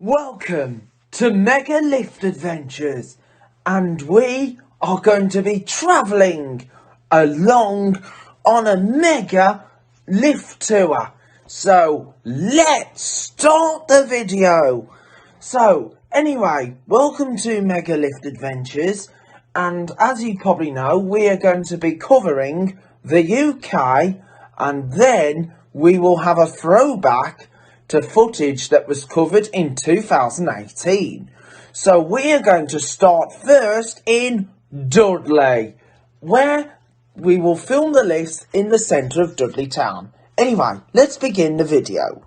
Welcome to Mega Lift Adventures, and we are going to be travelling along on a mega lift tour. So let's start the video. So anyway, welcome to Mega Lift Adventures, and as you probably know, we are going to be covering the UK, and then we will have a throwback to footage that was covered in 2018. So we are going to start first in Dudley, where we will film the lift in the centre of Dudley town. Anyway, let's begin the video.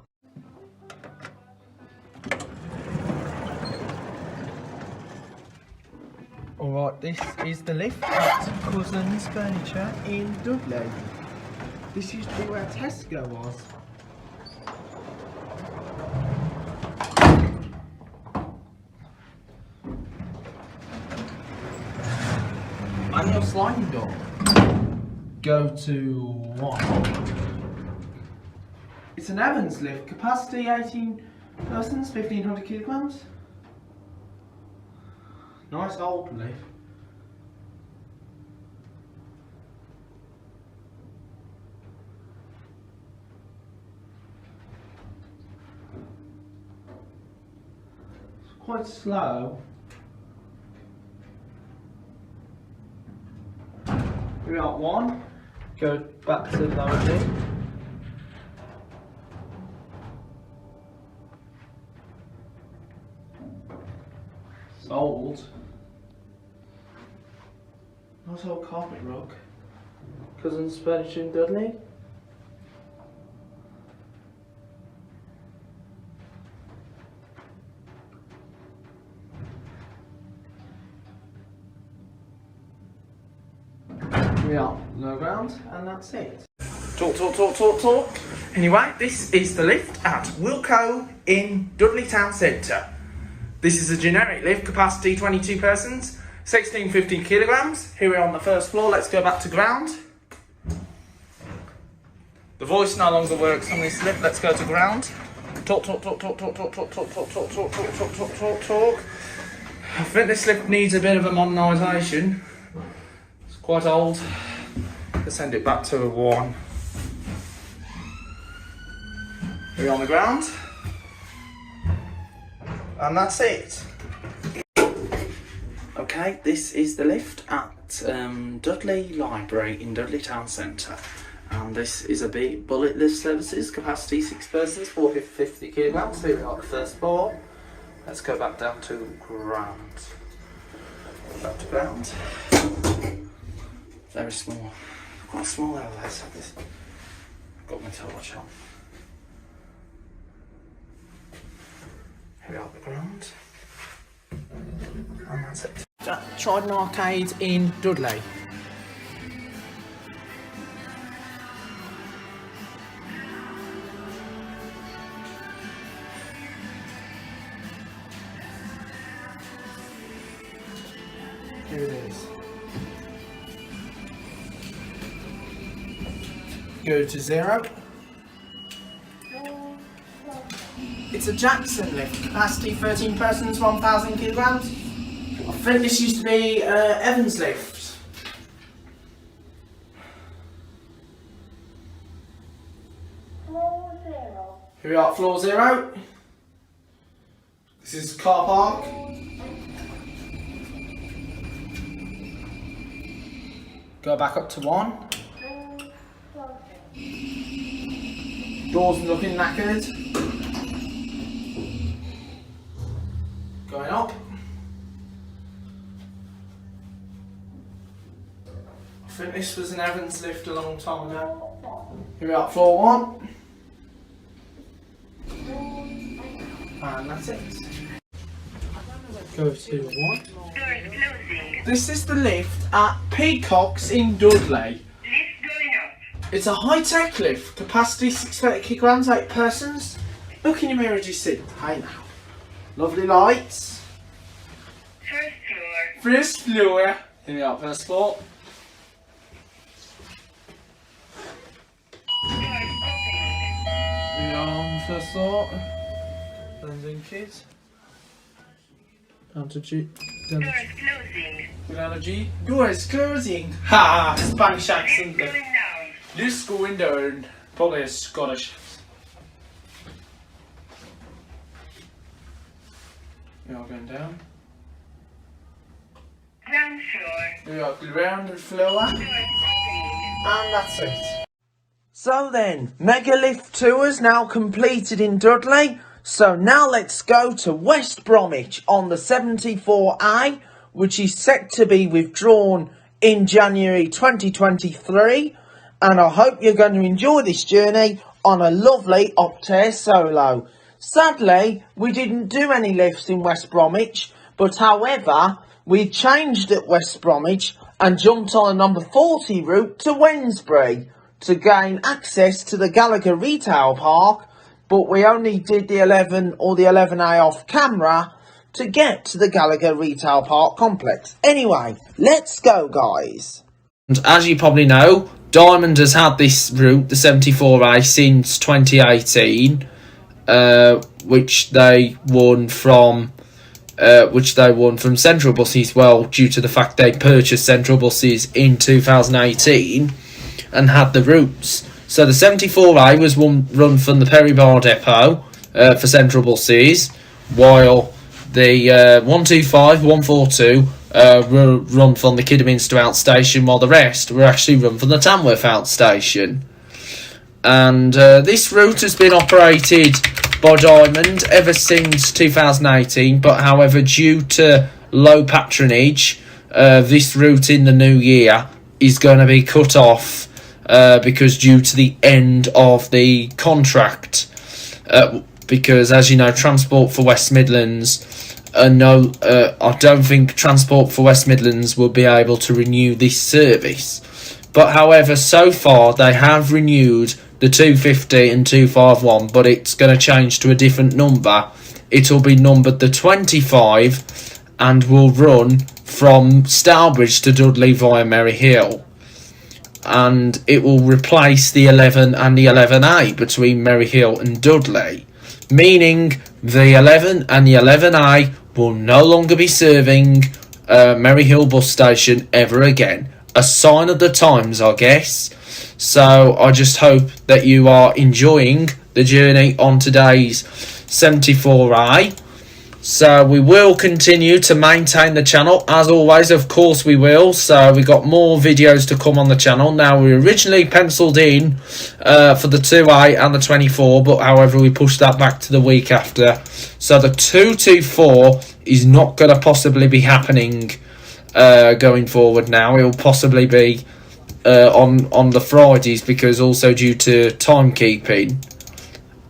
Alright, this is the lift at Cousins Furniture in Dudley. This used to be where Tesco was. Manual sliding door. Go to 1. It's an Evans lift, capacity 18 persons, 1500 kilograms. Nice old lift. It's quite slow. We got 1, go back to the lower lift. It's old. Nice old carpet rug. Cousins Furniture in Dudley. We are low ground, and that's it. Talk. Anyway, this is the lift at Wilko in Dudley Town Centre. This is a generic lift, capacity 22 persons, 1650 kilograms. Here we are on the first floor. Let's go back to ground. The voice no longer works on this lift. Let's go to ground. Talk. I think this lift needs a bit of a modernisation. Quite old. Let's send it back to a 1. We're on the ground. And that's it. Okay, this is the lift at Dudley Library in Dudley Town Centre. And this is a big bullet lift services, capacity 6 persons, 450 kilograms. Here we are at the first floor. Let's go back down to ground. Back to ground. Very small, quite small elevator. This got my torch on. Here we are at the ground, and that's it. Trident Arcade in Dudley. Here it is. Go to 0. It's a Jackson lift, capacity 13 persons, 1000 kilograms. I think this used to be Evans lift. Floor 0. Here we are at floor 0. This is car park. Go back up to 1. Doors looking knackered. Going up. I think this was an Evans lift a long time ago. Here we are at floor 1. And that's it. Go to 1. This is the lift at Peacocks in Dudley. It's a high-tech lift, capacity 630 kilograms, 8 persons. Look in your mirror as you see. Hey now. Lovely lights. First floor. Here we are, first floor. We are on the first floor. London kids. G. Doors closing. Without a G. Doors closing. Ha! Spanish accent. Lift going down. Lift's going down. Probably a Scottish. We are going down. Ground floor. We are ground floor. Doors opening. And that's it. So then, Mega Lift Tours now completed in Dudley. So now let's go to West Bromwich on the 74A, which is set to be withdrawn in January 2023. And I hope you're going to enjoy this journey on a lovely Optare Solo. Sadly, we didn't do any lifts in West Bromwich, but however, we changed at West Bromwich and jumped on a number 40 route to Wednesbury to gain access to the Gallagher Retail Park, but we only did the 11 or the 11A off camera to get to the Gallagher Retail Park complex. Anyway, let's go, guys. And as you probably know, Diamond has had this route, the 74A, since 2018, which they won from Central Buses, well, due to the fact they purchased Central Buses in 2018 and had the routes. So the 74A was run from the Perry Bar Depot for Central Buses, while the 125, 142 were run from the Kidderminster outstation, while the rest were actually run from the Tamworth outstation. And this route has been operated by Diamond ever since 2018, but however, due to low patronage, this route in the new year is going to be cut off because due to the end of the contract. Because as you know, Transport for West Midlands, I don't think Transport for West Midlands will be able to renew this service. But however, so far they have renewed the 250 and 251, but it's going to change to a different number. It'll be numbered the 25 and will run from Stourbridge to Dudley via Merry Hill. And it will replace the 11 and the 11A between Merry Hill and Dudley, meaning the 11 and the 11A will no longer be serving Merry Hill bus station ever again. A sign of the times, I guess. So I just hope that you are enjoying the journey on today's 74A. So we will continue to maintain the channel, as always, of course we will. So we got more videos to come on the channel. Now, we originally penciled in for the 2A and the 24, but however, we pushed that back to the week after. So the 224 is not going to possibly be happening going forward now. It will possibly be on the Fridays, because also due to timekeeping.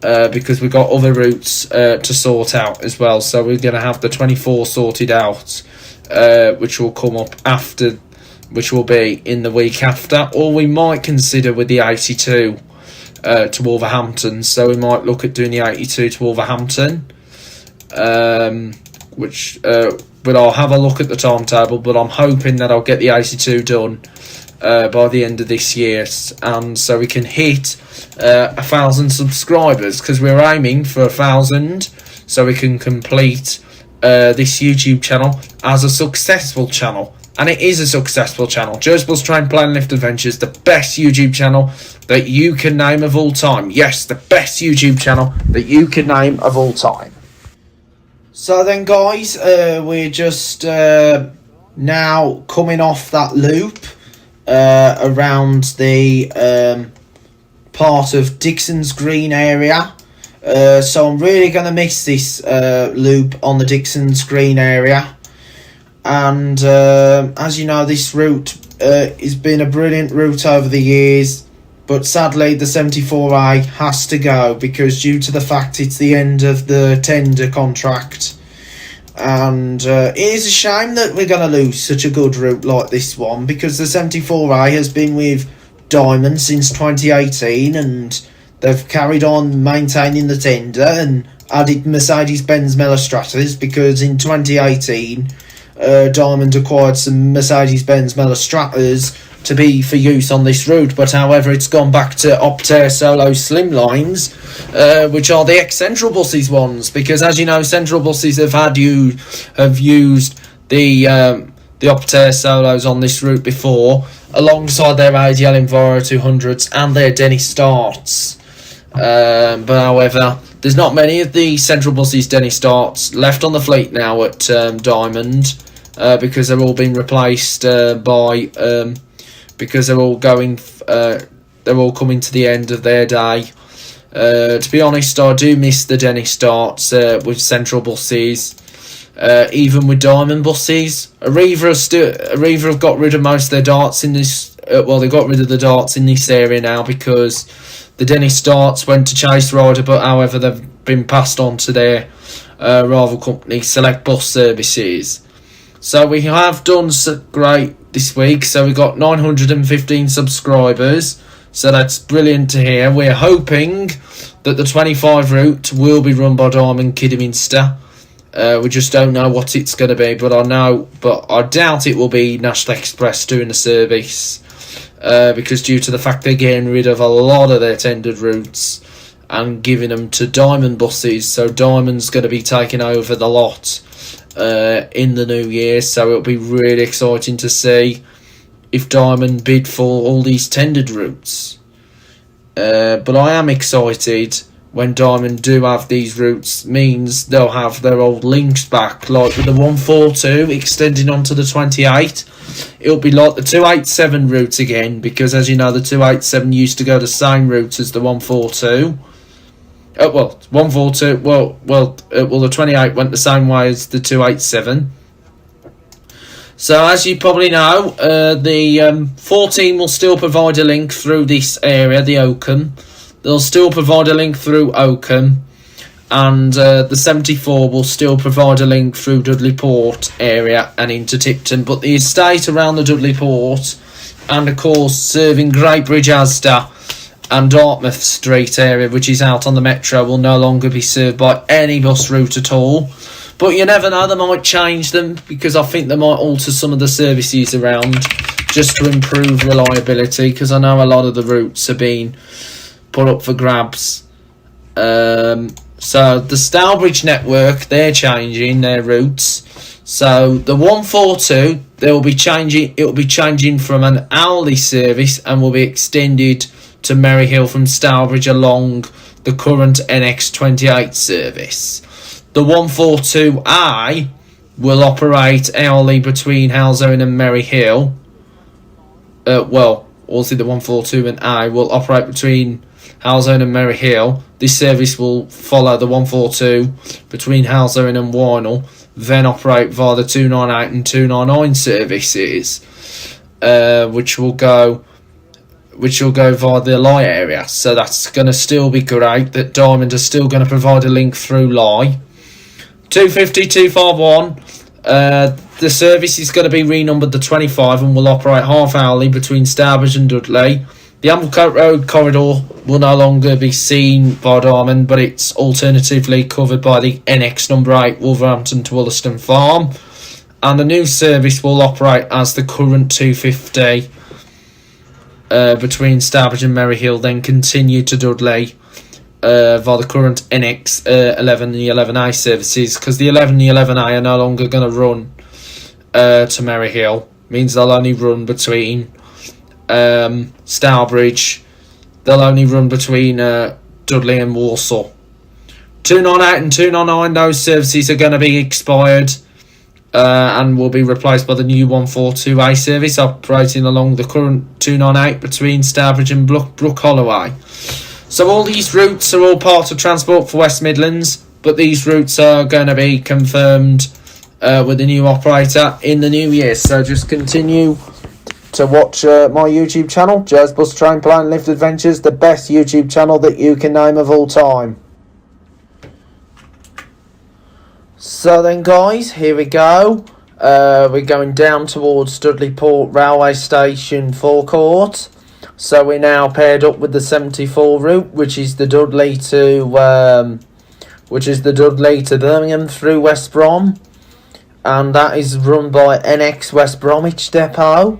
Because we've got other routes to sort out as well. So we're going to have the 24 sorted out, which will come up after, which will be in the week after. Or we might consider with the 82 to Wolverhampton. So we might look at doing the 82 to Wolverhampton, but I'll have a look at the timetable. But I'm hoping that I'll get the 82 done by the end of this year, and so we can hit 1,000 subscribers, because we're aiming for 1,000, so we can complete this YouTube channel as a successful channel. And it is a successful channel. Joe's Bus Train Play and Lift Adventures, the best YouTube channel that you can name of all time. Yes, the best YouTube channel that you can name of all time. So then, guys, we're just now coming off that loop around the part of Dixon's Green area. So I'm really going to miss this loop on the Dixon's Green area. And as you know, this route has been a brilliant route over the years. But sadly, the 74A has to go, because due to the fact it's the end of the tender contract. And it is a shame that we're going to lose such a good route like this one, because the 74A has been with Diamond since 2018, and they've carried on maintaining the tender and added Mercedes-Benz Mellostratas, because in 2018 Diamond acquired some Mercedes-Benz Mellostratas to be for use on this route, but however it's gone back to Optare Solo Slimlines, which are the ex-Central Buses ones, because as you know, Central Buses have used the Optare Solos on this route before, alongside their ADL Enviro 200s and their Denny Starts. But however, there's not many of the Central Buses Denny Starts left on the fleet now at Diamond, because they're all being replaced because they're all coming to the end of their day. To be honest, I do miss the Denny Starts with Central Buses. Even with Diamond Buses, Arriva have got rid of most of their darts in this. They got rid of the darts in this area now because the Denny Starts went to Chase Rider, but however they've been passed on to their rival company, Select Bus Services. So we have done great this week. So we got 915 subscribers. So that's brilliant to hear. We're hoping that the 25 route will be run by Diamond Kidderminster. We just don't know what it's going to be, but I doubt it will be National Express doing the service, because due to the fact they're getting rid of a lot of their tendered routes and giving them to Diamond Buses, so Diamond's going to be taking over the lot in the new year. So it'll be really exciting to see if Diamond bid for all these tendered routes. But I am excited when Diamond do have these routes, means they'll have their old links back, like with the 142 extending onto the 28. It'll be like the 287 route again, because as you know, the 287 used to go the same route as the 142. The 28 went the same way as the 287. So as you probably know, the 14 will still provide a link through this area, the Oakham. They'll still provide a link through Oakham, and the 74 will still provide a link through Dudley Port area and into Tipton. But the estate around the Dudley Port, and of course serving Great Bridge Asda and Dartmouth Street area, which is out on the Metro, will no longer be served by any bus route at all. But you never know, they might change them, because I think they might alter some of the services around just to improve reliability, because I know a lot of the routes have been put up for grabs. So the Stourbridge network, they're changing their routes. So the 142, it will be changing from an hourly service and will be extended to Merryhill from Stourbridge along the current NX28 service. The 142I will operate hourly between Halesowen and Merryhill. Also the 142 and I will operate between Halesowen and Merryhill. This service will follow the 142 between Halesowen and Warnell, then operate via the 298 and 299 services, which will go via the Lye area. So that's going to still be great, that Diamond are still going to provide a link through Lye. 250, 251, the service is going to be renumbered the 25 and will operate half hourly between Stourbridge and Dudley. The Amblecote Road corridor will no longer be seen by Diamond, but it's alternatively covered by the NX number 8 Wolverhampton to Wollaston Farm. And the new service will operate as the current 250 between Stourbridge and Merryhill, then continue to Dudley via the current NX 11 and the 11A services, because the 11 and the 11A are no longer going to run to Merryhill. Means they'll only run between Stourbridge. They'll only run between Dudley and Walsall. 298 and 299, those services are going to be expired and will be replaced by the new 142A service operating along the current 298 between Stourbridge and Brook Holloway. So all these routes are all part of Transport for West Midlands, but these routes are going to be confirmed with the new operator in the new year. So just continue to watch my YouTube channel, Joe's Bus Train Plane Lift Adventures, the best YouTube channel that you can name of all time. So then guys, here we go. We're going down towards Dudley Port Railway Station forecourt. So we're now paired up with the 74 route, which is the Dudley to Birmingham through West Brom, and that is run by NX West Bromwich Depot.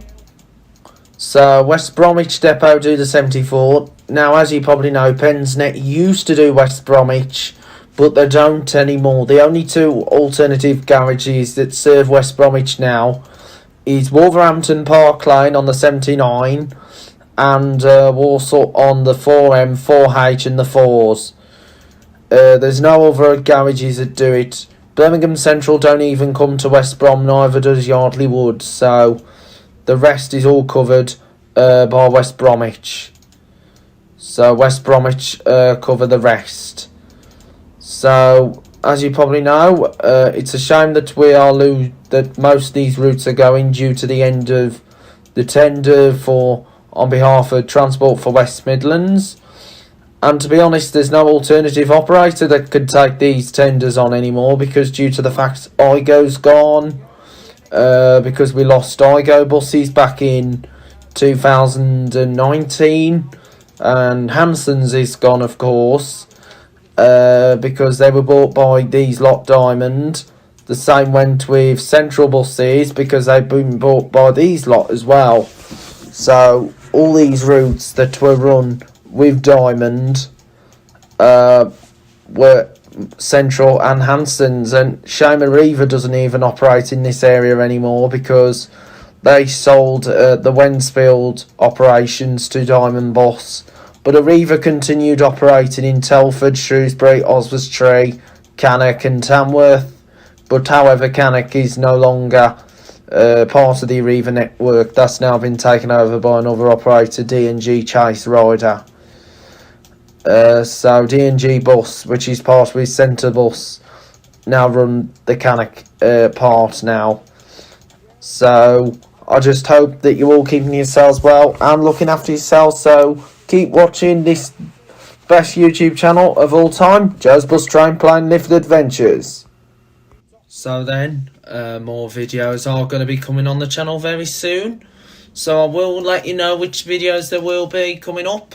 So West Bromwich Depot do the 74. Now, as you probably know, Pensnet used to do West Bromwich, but they don't anymore. The only two alternative garages that serve West Bromwich now is Wolverhampton Park Lane on the 79 and Walsall on the 4M, 4H and the 4s. There's no other garages that do it. Birmingham Central don't even come to West Brom, neither does Yardley Wood, so the rest is all covered by West Bromwich. So West Bromwich cover the rest. So, as you probably know, it's a shame that that most of these routes are going due to the end of the tender on behalf of Transport for West Midlands. And to be honest, there's no alternative operator that could take these tenders on anymore, because due to the fact IGO's gone, because we lost IGO buses back in 2019, and Hanson's is gone, of course, because they were bought by these lot Diamond. The same went with Central buses, because they've been bought by these lot as well. So all these routes that were run with Diamond were Central and Hanson's, and Shame Arriva doesn't even operate in this area anymore, because they sold the Wensfield operations to Diamond Bus. But Arriva continued operating in Telford, Shrewsbury, Oswestry, Cannock and Tamworth. But however, Cannock is no longer part of the Arriva network. That's now been taken over by another operator, D&G Chase Rider. So D&G Bus, which is part with Centre Bus, now run the Cannock part now. So I just hope that you're all keeping yourselves well and looking after yourselves. So keep watching this best YouTube channel of all time, Joe's Bus Train Plane Lift Adventures. So then, more videos are going to be coming on the channel very soon. So I will let you know which videos there will be coming up.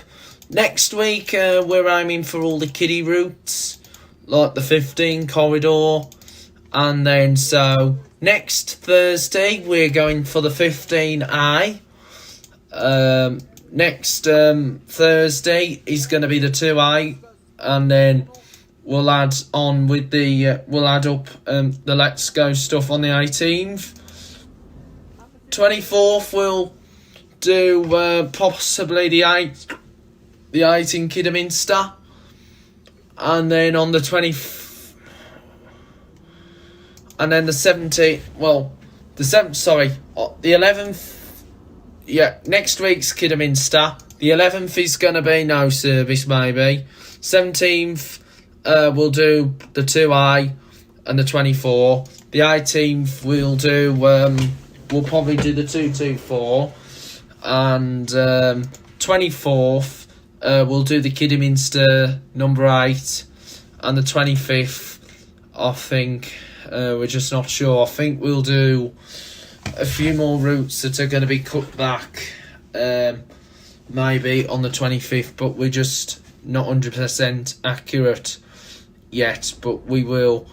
Next week, we're aiming for all the kiddie routes, like the 15 corridor. And then, so, next Thursday, we're going for the 15A. Next Thursday is going to be the 2A. And then we'll add on with the, we'll add up the Let's Go stuff on the 18th. 24th, we'll do possibly the 8th in Kidderminster. And then on the 20th, and then the 17th, well, the 7th, sorry, the 11th, yeah, next week's Kidderminster. The 11th is going to be no service, maybe. 17th, we'll do the 2A and the 24. The 18th, we'll do, we'll probably do the 224. And 24th, we'll do the Kidderminster number 8. And the 25th, I think, we're just not sure. I think we'll do a few more routes that are going to be cut back, maybe on the 25th, but we're just not 100% accurate yet. But we will,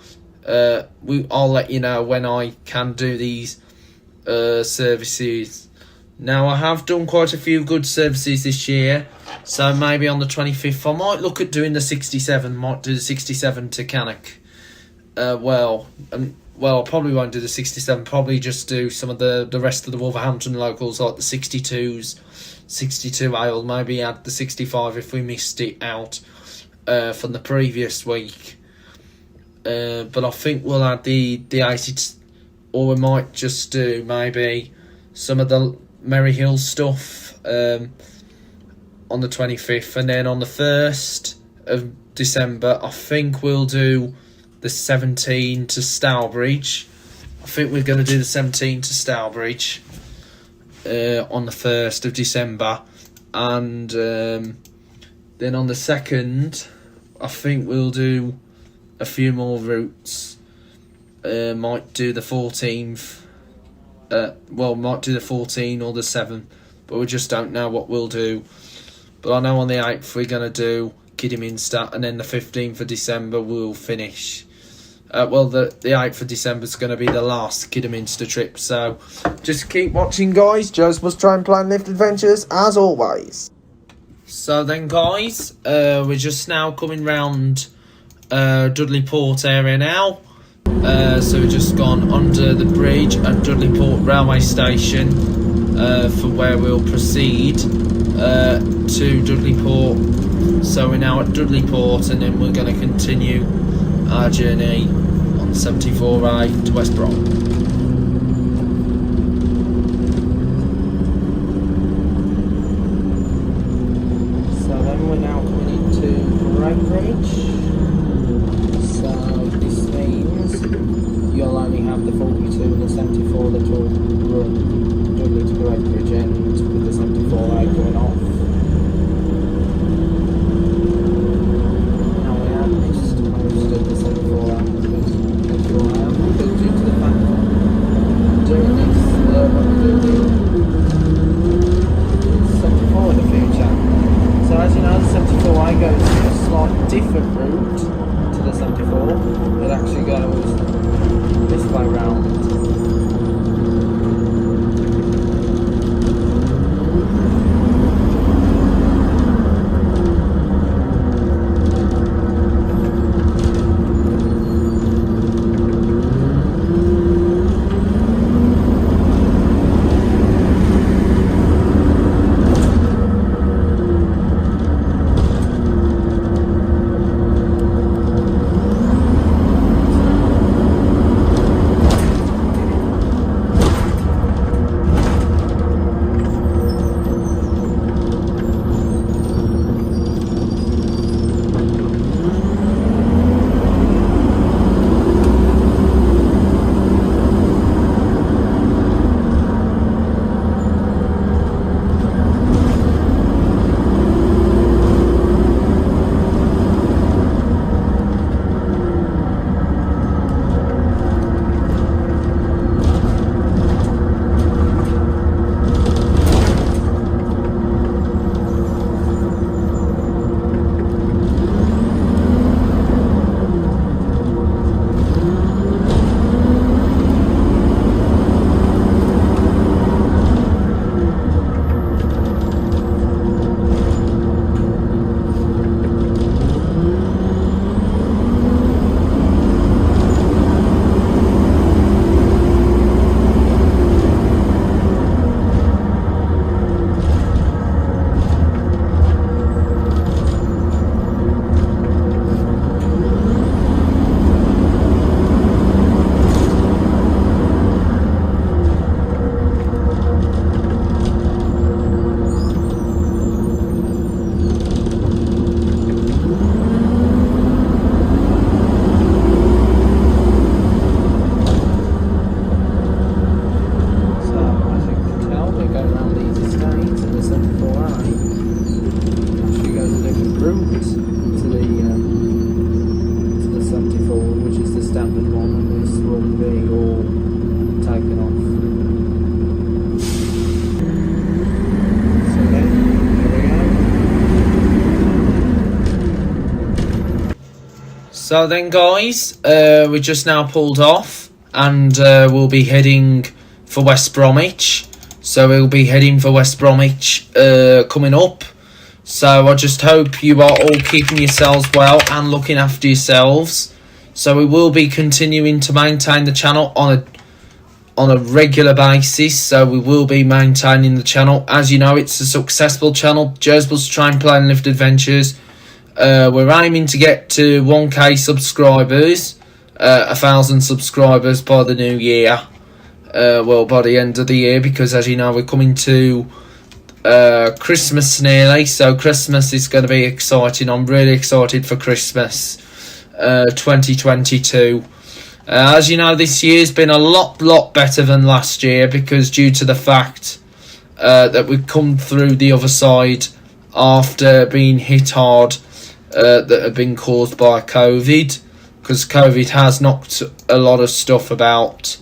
I'll let you know when I can do these services. Now, I have done quite a few good services this year, so maybe on the 25th I might look at doing the 67, might do the 67 to Cannock. Well, I probably won't do the 67, probably just do some of the rest of the Wolverhampton locals, like the 62s, 62 Ale, maybe add the 65 if we missed it out from the previous week. But I think we'll add the 80, or we might just do maybe some of the Merry Hill stuff on the 25th, and then on the 1st of December I think we'll do the 17 to Stourbridge. I think we're going to do the 17 to Stourbridge on the 1st of December, and then on the 2nd I think we'll do a few more routes. Might do the 14th. Might do the 14 or the 7th, but we just don't know what we'll do. But I know on the 8th we're going to do Kidderminster, and then the 15th of December we'll finish. The 8th of December is going to be the last Kidderminster trip. So just keep watching, guys. Joe's Must Try and Plan Lift Adventures, as always. So then, guys, we're just now coming round Dudley Port area now. So we've just gone under the bridge at Dudley Port railway station for where we'll proceed to Dudley Port. So we're now at Dudley Port, and then we're going to continue our journey on 74A to West Brom. So then we're now coming into Redbridge. So this means you'll only have the 42 and the 74 that will run Dudley to Redbridge end with the 74A going off. Now we have missed most of the 74A because I am built into the fact that doing this when we're doing 74 in the future. So as you know, the 74A goes a slightly different route to the 74. It actually goes this way round. So then, guys, we just now pulled off, and we'll be heading for West Bromwich. So we'll be heading for West Bromwich coming up. So I just hope you are all keeping yourselves well and looking after yourselves. So we will be continuing to maintain the channel on a regular basis. So we will be maintaining the channel. As you know, it's a successful channel, Joe's Must Try and Plan Lift Adventures. We're aiming to get to 1k subscribers, 1,000 subscribers by the new year. By the end of the year, because as you know, we're coming to Christmas nearly, so Christmas is going to be exciting. I'm really excited for Christmas 2022. As you know, this year's been a lot better than last year, because due to the fact that we've come through the other side after being hit hard that have been caused by COVID, because COVID has knocked a lot of stuff about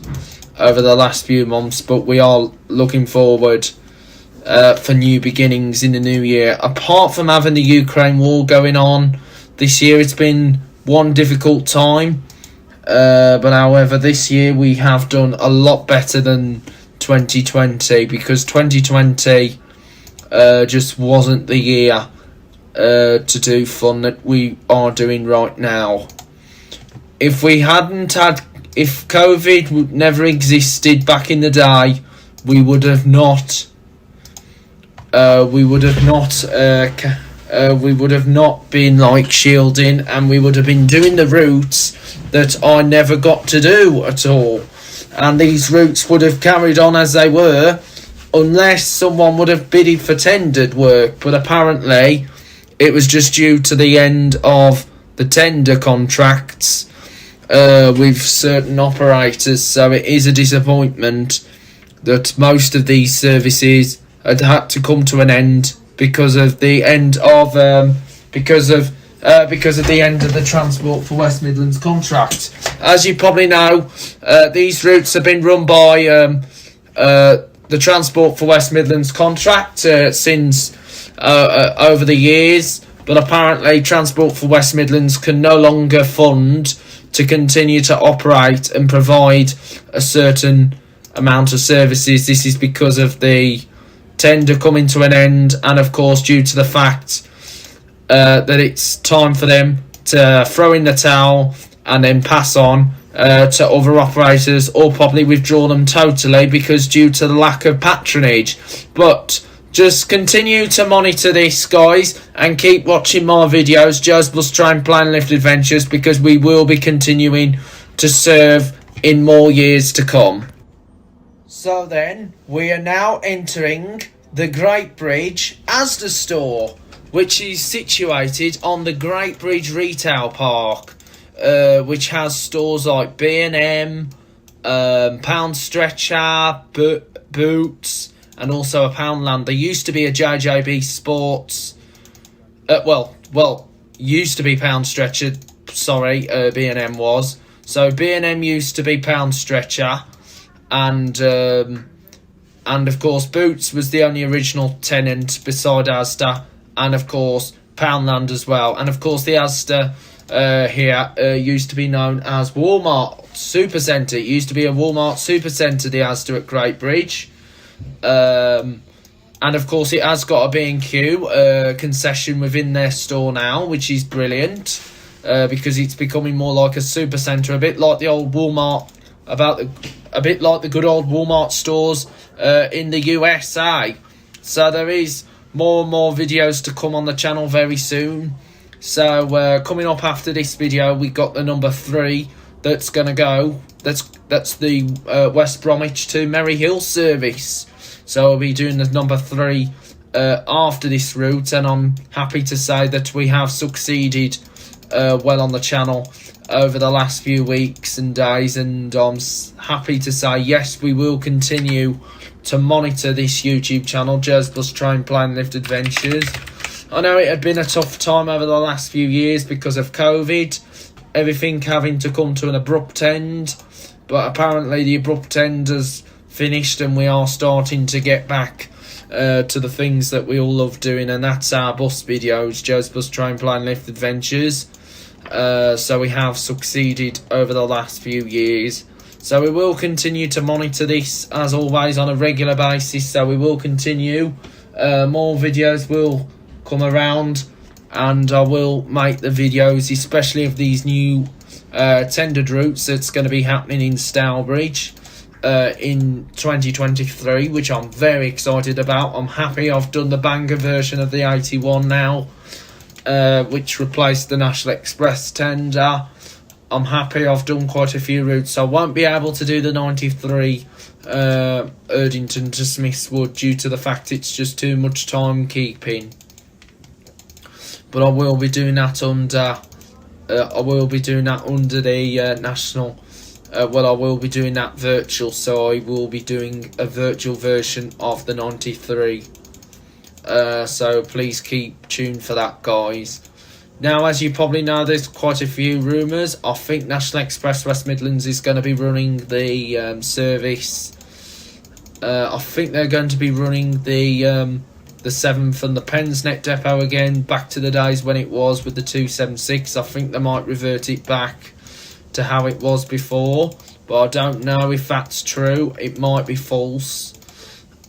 over the last few months, but we are looking forward for new beginnings in the new year. Apart from having the Ukraine war going on this year, it's been one difficult time But however, this year we have done a lot better than 2020, because 2020 just wasn't the year to do fun that we are doing right now. If COVID never existed back in the day, we would have not been like shielding, and we would have been doing the routes that I never got to do at all, and these routes would have carried on as they were unless someone would have bidded for tendered work. But apparently it was just due to the end of the tender contracts with certain operators, so it is a disappointment that most of these services had to come to an end because of the end of the Transport for West Midlands contract. As you probably know, these routes have been run by the Transport for West Midlands contract since over the years, but apparently Transport for West Midlands can no longer fund to continue to operate and provide a certain amount of services. This is because of the tender coming to an end, and of course due to the fact that it's time for them to throw in the towel and then pass on to other operators, or probably withdraw them totally because due to the lack of patronage. But just continue to monitor this, guys, and keep watching my videos, Joe's Bus Train Plan Lift Adventures, because we will be continuing to serve in more years to come. So then, we are now entering the Great Bridge Asda store, which is situated on the Great Bridge Retail Park, which has stores like B&M, Pound Stretcher, Boots, and also a Poundland. There used to be a JJB Sports. Used to be Pound Stretcher. Sorry, B&M was. So B&M used to be Pound Stretcher, and of course Boots was the only original tenant beside Asda, and of course Poundland as well. And of course the Asda here used to be known as Walmart Supercentre. It used to be a Walmart Supercentre, the Asda at Great Bridge. And of course it has got a B&Q concession within their store now, which is brilliant, because it's becoming more like a supercentre, a bit like the old Walmart, a bit like the good old Walmart stores in the USA. So there is more and more videos to come on the channel very soon. So coming up after this video, we got the number 3 that's gonna go. That's the West Bromwich to Merry Hill service. So I'll be doing the number 3 after this route, and I'm happy to say that we have succeeded well on the channel over the last few weeks and days, and I'm happy to say yes, we will continue to monitor this YouTube channel, Joe's Bus Train Plan Lift Adventures. I know it had been a tough time over the last few years because of COVID, everything having to come to an abrupt end, but apparently the abrupt end has finished and we are starting to get back to the things that we all love doing, and that's our bus videos, Joe's Bus Train Plan Lift Adventures. So we have succeeded over the last few years. So we will continue to monitor this as always on a regular basis. So we will continue. More videos will come around, and I will make the videos, especially of these new tendered routes that's going to be happening in Stourbridge in 2023, which I'm very excited about. I'm happy I've done the Bangor version of the 81 now, which replaced the National Express tender. I'm happy I've done quite a few routes. I won't be able to do the 93 Erdington to Smithswood due to the fact it's just too much time keeping, but I will be doing that under the national. I will be doing that virtual, so I will be doing a virtual version of the 93. So please keep tuned for that, guys. Now, as you probably know, there's quite a few rumours. I think National Express West Midlands is going to be running the service. I think they're going to be running the 7th and the Pensnet depot again, back to the days when it was with the 276. I think they might revert it back to how it was before, but I don't know if that's true. It might be false.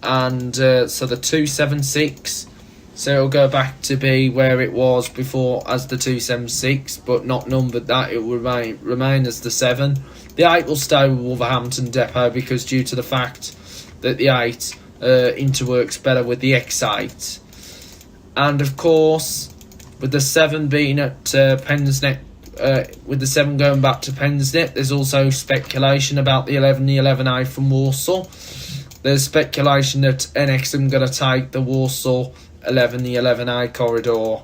And so the 276, so it'll go back to be where it was before as the 276, but not numbered that. It will remain as the 7. The 8 will stay with Wolverhampton Depot because due to the fact that the 8 interworks better with the X8. And of course, with the 7 being at Pensnet, with the 7 going back to Pensnet, there's also speculation about the 11, the 11A from Warsaw. There's speculation that NXM going to take the Warsaw 11, the 11A corridor,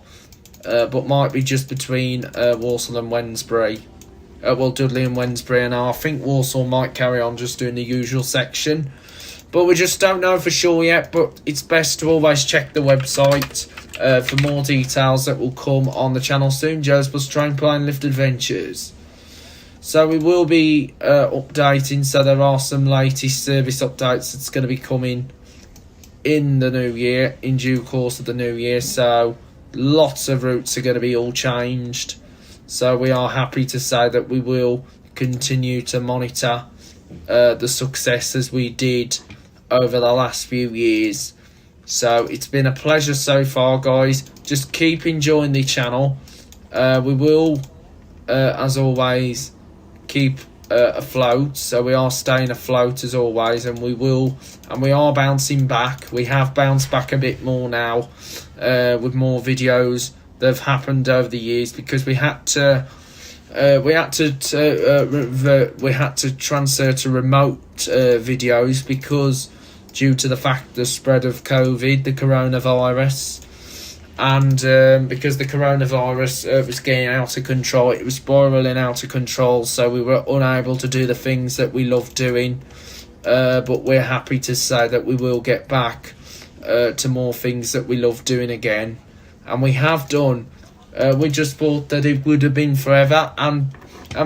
but might be just between Walsall and Wednesbury. Well, Dudley and Wednesbury, and I think Warsaw might carry on just doing the usual section. But we just don't know for sure yet, but it's best to always check the website for more details that will come on the channel soon. Joe's Bus Train Plane Lift Adventures. So we will be updating, so there are some latest service updates that's going to be coming in the new year, in due course of the new year. So lots of routes are going to be all changed. So we are happy to say that we will continue to monitor the success as we did over the last few years. So it's been a pleasure so far, guys. Just keep enjoying the channel. We will, as always, keep afloat. So we are staying afloat as always, and we are bouncing back. We have bounced back a bit more now with more videos that have happened over the years because we had to transfer to remote videos because due to the fact the spread of COVID, the coronavirus, and because the coronavirus was getting out of control, it was spiraling out of control, so we were unable to do the things that we love doing, but we're happy to say that we will get back to more things that we love doing again, and we have done. We just thought that it would have been forever, and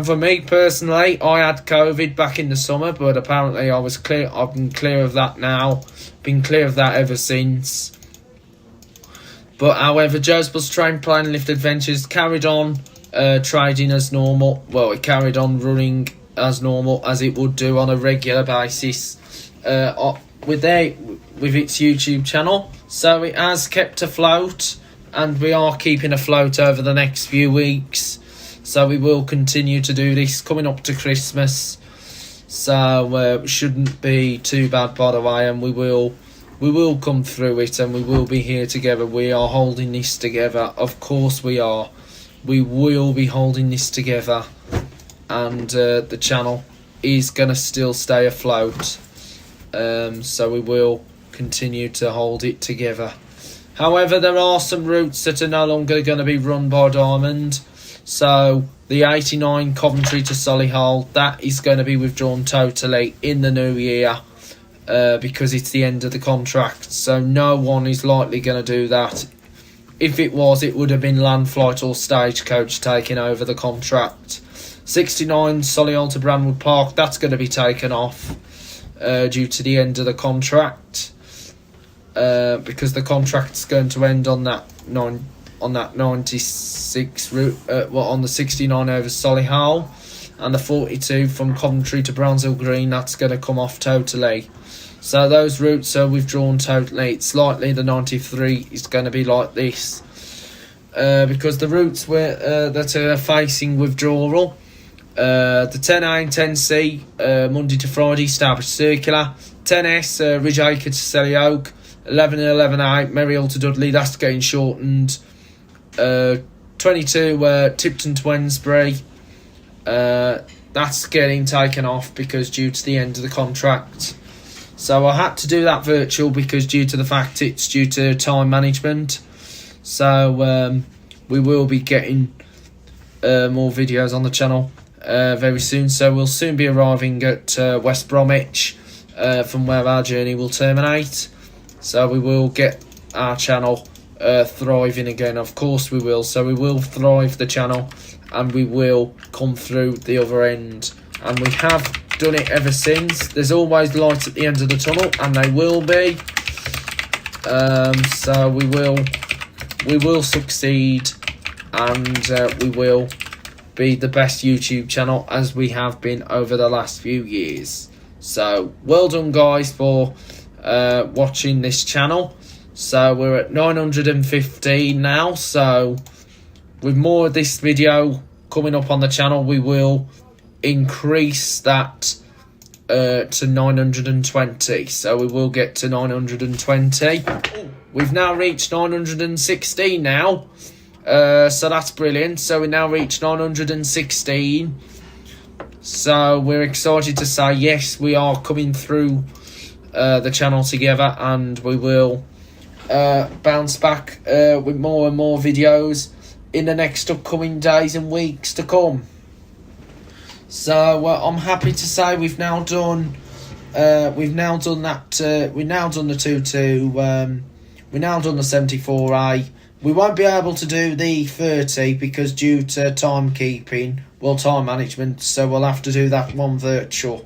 for me personally, I had COVID back in the summer, but apparently I've been clear of that now, been clear of that ever since. But however, Joe's Bus Train Plane Lift Adventures carried on trading as normal. Well, it carried on running as normal as it would do on a regular basis with its YouTube channel. So it has kept afloat, and we are keeping afloat over the next few weeks. So we will continue to do this coming up to Christmas. So it shouldn't be too bad, by the way, and we will come through it, and we will be here together. We are holding this together. Of course we are. We will be holding this together, and the channel is going to still stay afloat. So we will continue to hold it together. However, there are some routes that are no longer going to be run by Diamond. So the 89 Coventry to Solihull, that is going to be withdrawn totally in the new year. Because it's the end of the contract, so no one is likely going to do that. If it was, it would have been Land Flight or Stagecoach taking over the contract. 69 Solihull to Branwood Park, that's going to be taken off due to the end of the contract, because the contract's going to end on that 96 route, on the 69 over Solihull, and the 42 from Coventry to Brownshill Green, that's going to come off totally. So those routes are withdrawn totally. It's likely the 93 is going to be like this, because the routes that are facing withdrawal, the 10A and 10C, Monday to Friday, Starbridge Circular, 10S, Ridgeacre to Selly Oak, 11 and 11A, Merriall to Dudley, that's getting shortened, 22 Tipton to Wednesbury, that's getting taken off because due to the end of the contract. So I had to do that virtual because due to the fact it's due to time management. So we will be getting more videos on the channel very soon. So we'll soon be arriving at West Bromwich from where our journey will terminate. So we will get our channel thriving again. Of course we will. So we will thrive the channel, and we will come through the other end. And we have done it ever since. There's always light at the end of the tunnel, and they will be. So we will succeed, and we will be the best YouTube channel as we have been over the last few years. So well done guys for watching this channel. So we're at 915 now, so with more of this video coming up on the channel, we will increase that to 920. So we will get to 920. We've now reached 916 now. So that's brilliant. So we now reached 916. So we're excited to say yes, we are coming through the channel together, and we will bounce back with more and more videos in the next upcoming days and weeks to come. So I'm happy to say we've now done the 2-2. We've now done the 74A. We won't be able to do the 30 because due to time management, so we'll have to do that one virtual.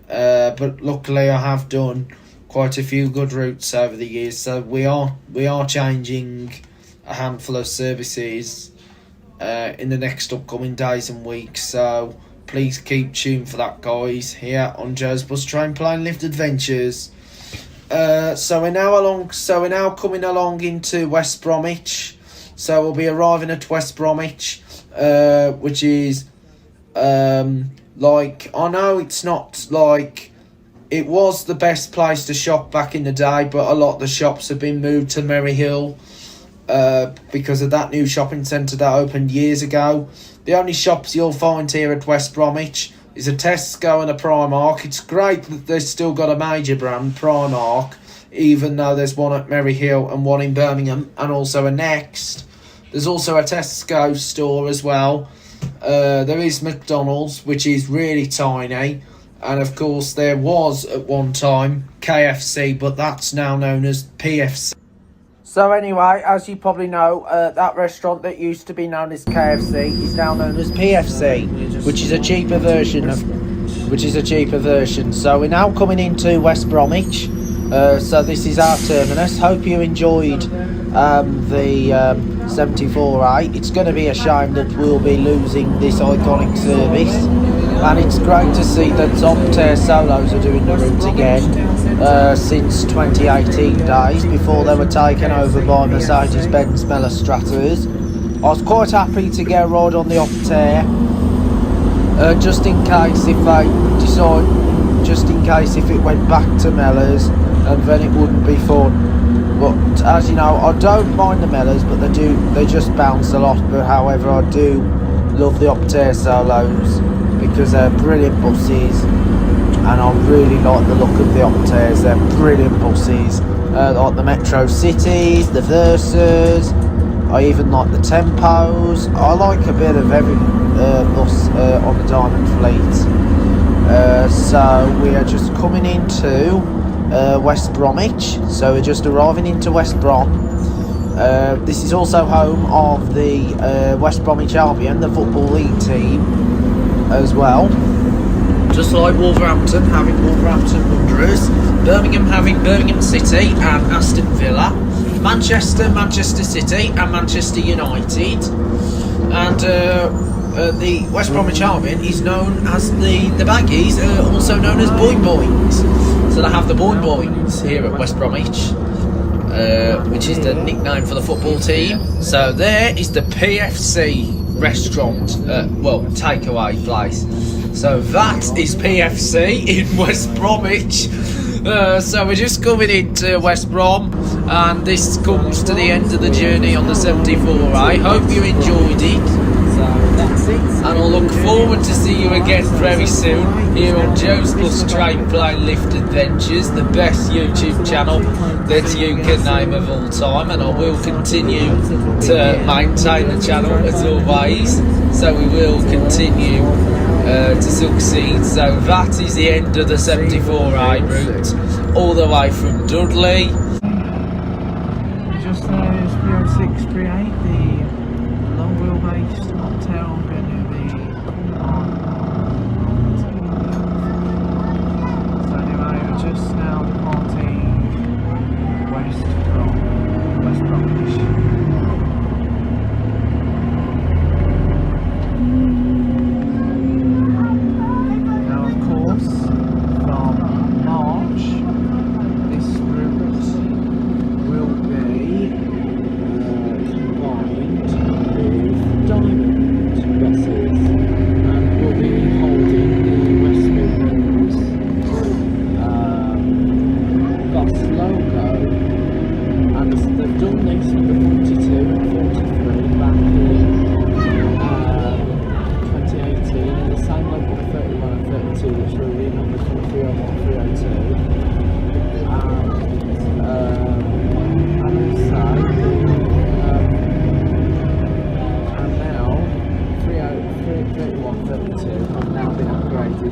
But luckily I have done quite a few good routes over the years, so we are changing a handful of services in the next upcoming days and weeks. So please keep tuned for that, guys, here on Joe's Bus Train Plane Lift Adventures. So we're now coming along into West Bromwich. So we'll be arriving at West Bromwich, which is like, I know it's not like it was the best place to shop back in the day, but a lot of the shops have been moved to Maryhill because of that new shopping centre that opened years ago. The only shops you'll find here at West Bromwich is a Tesco and a Primark. It's great that they've still got a major brand, Primark, even though there's one at Maryhill and one in Birmingham, and also a Next. There's also a Tesco store as well. There is McDonald's, which is really tiny, and of course there was at one time KFC, but that's now known as PFC. So anyway, as you probably know, that restaurant that used to be known as KFC is now known as PFC, which is a cheaper version. So we're now coming into West Bromwich. So this is our terminus. Hope you enjoyed the 74A. It's going to be a shame that we'll be losing this iconic service, and it's great to see that Optare Solos are doing the route again. Since 2018 days, before they were taken over by Mercedes-Benz Mellor Stratas. I was quite happy to get a ride on the Optare, just in case if it went back to Mellors, and then it wouldn't be fun. But as you know, I don't mind the Mellors, but they just bounce a lot. But however, I do love the Optare Solos because they're brilliant buses. And I really like the look of the Optares. They're brilliant buses. Like the Metro Cities, the Versas. I even like the Tempos. I like a bit of every bus on the Diamond Fleet. So we are just coming into West Bromwich. So we're just arriving into West Brom. This is also home of the West Bromwich Albion, the Football League team as well. Just like Wolverhampton having Wolverhampton Wanderers, Birmingham having Birmingham City and Aston Villa, Manchester City and Manchester United, and the West Bromwich Albion is known as the Baggies, also known as Boing Boings. So they have the Boing Boings here at West Bromwich, which is the nickname for the football team. So there is the PFC restaurant, takeaway place. So that is PFC in West Bromwich. So we're just coming into West Brom, and this comes to the end of the journey on the 74. I hope you enjoyed it. So that's it. And I'll look forward to see you again very soon here on Joe's Bus Train Plane Lift Adventures, the best YouTube channel that you can name of all time, and I will continue to maintain the channel as always. So we will continue to succeed. So that is the end of the 74A route, all the way from Dudley. Just there is 306, 38, the long wheelbase Optare I'm going to be on. So anyway, we're just now departing West Bromwich.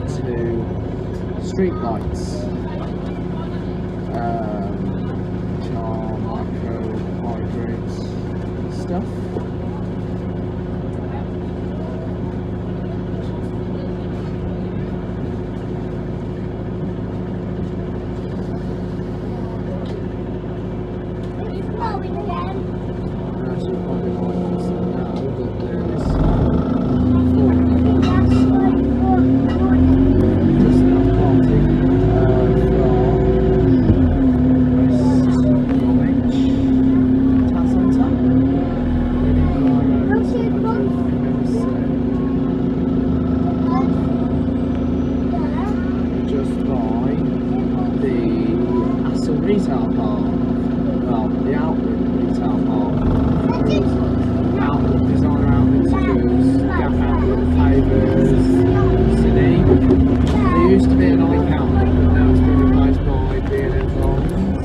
into streetlights, which are microhybrid stuff. As you probably might also know, that there's four just now parting from West Bromwich Town Centre, heading by road 207, just by the Astle Retail Park. Well, the Outlet Retail Park. Outlet, designer outlet stores, Gap Outlet, Pavers, Cine. There used to be an Ike Outlet, but now it's been replaced by B&M Barnes.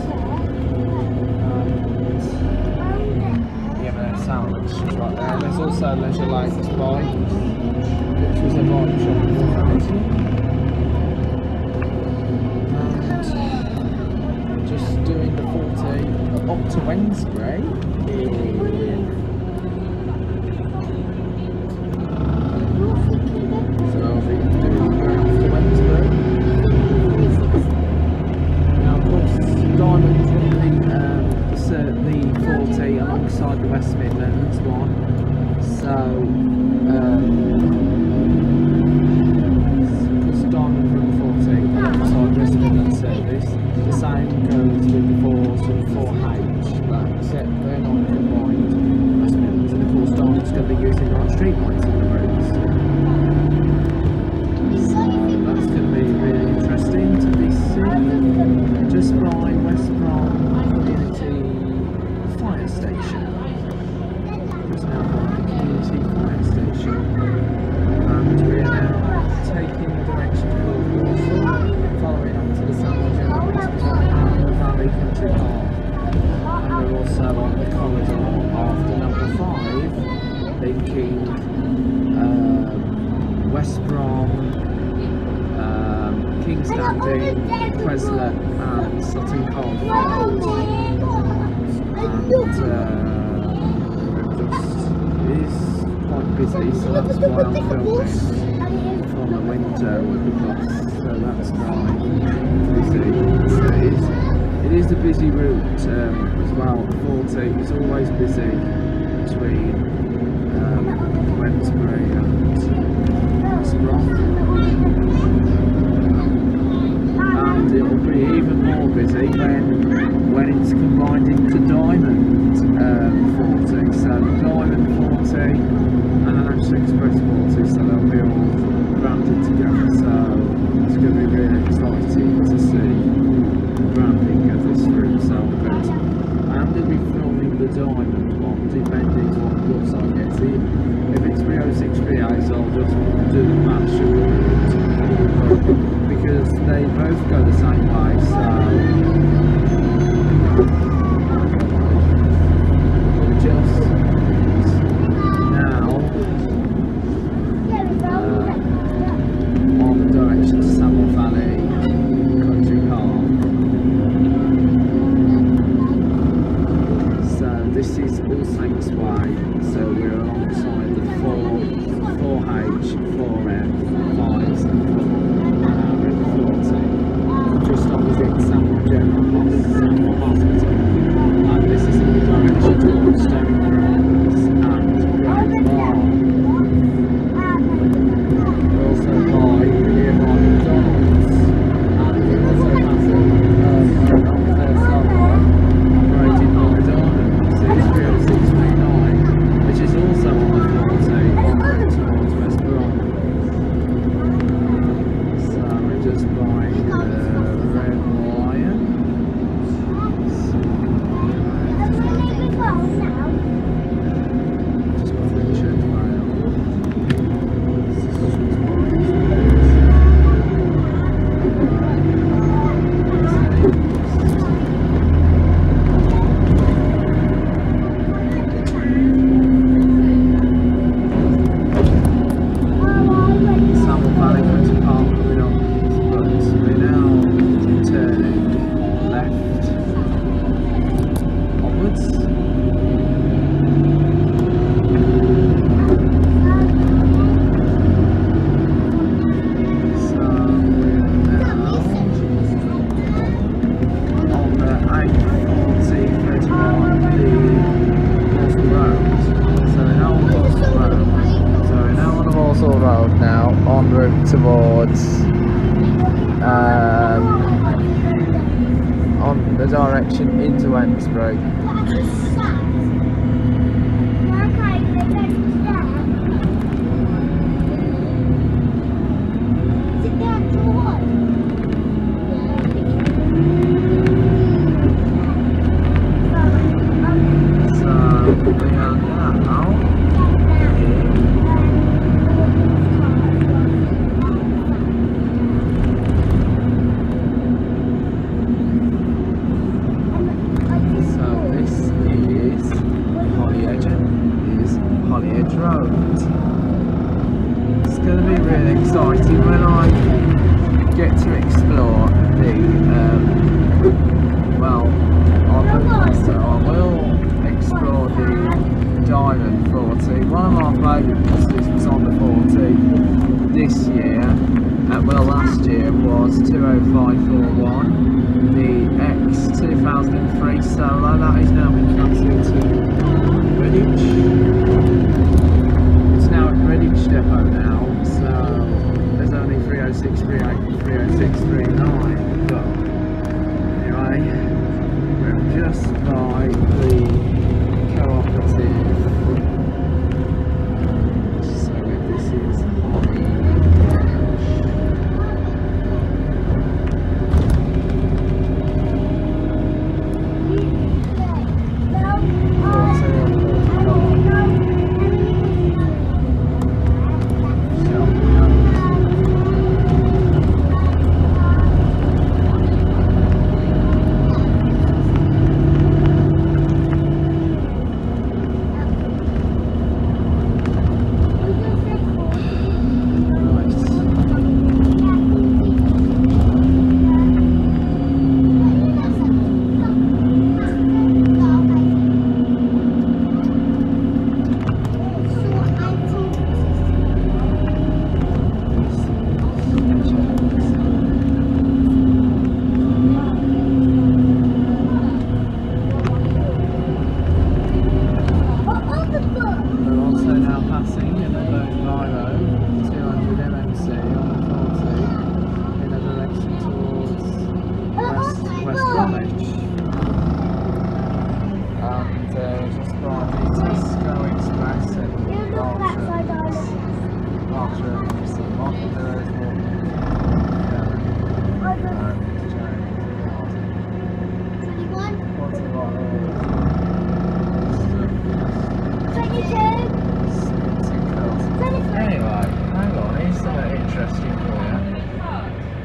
Yeah, but there's Sandwich right there. There's also Leisure Lanes Bike, which was a bike shop in Northampton. And just doing the 40 up to Wednesbury. So I'll be doing going off to Wednesbury. Now, of course, Diamond's running the 40 alongside the West Midlands one. So, because Diamond run 40 alongside West Midlands service, the same goes with the 4s and 4H, but except they're not combined West Midlands, and of course Diamond's going to be using like streetlights on the roads. That's going to be really interesting to be seen just by West Brom Community Fire Station. It's now called the Community Fire Station, and we're now taking the direction towards Walsall, following on to the Samuel General Hospital and the Valley Country Park. And we're also on the corridor of the number 5, linking West Brom, King's Landing, Quezlet and Sutton Coldfield. And it is quite busy, so that's why I'm filming from the window with the bus, so that's quite busy. So it is a busy route as well. 40 is always busy between Wednesbury and West Brom. And it'll be even more busy when it's combined into Diamond 40. So Diamond 40 and an National Express 40, so they'll be all branded together. So it's going to be really exciting to see the branding of this route. So I'm going to be filming the Diamond one, depending on what bus I get. See, if it's 306 3As, I'll just do the match of the route, because they both go the same way. So we're just now on the direction to Samuel Valley Country Park. So this is All Saints Way, so we're alongside the 4H, 4M, 5s and 4, and we're in the 40, just opposite Samuel General Hospital, and this is in the direction towards Stone Cross and Great Barn. We're also by nearby McDonald's, and we also have a Subway operated by Diamond. It is 30639, which is also on the 40 operating towards West Brom. now en route towards on the direction into Ensbury. Exciting when I get to explore the I will explore the Diamond 40. One of my favourite buses was on the 40 this year, and last year was 20541, the X 2003 Solo. That is now been transferred to Redditch. It's now at Redditch depot now, so there's only 306, 308, 306, 309, but anyway, we're just by the cooperative, so this is Holly.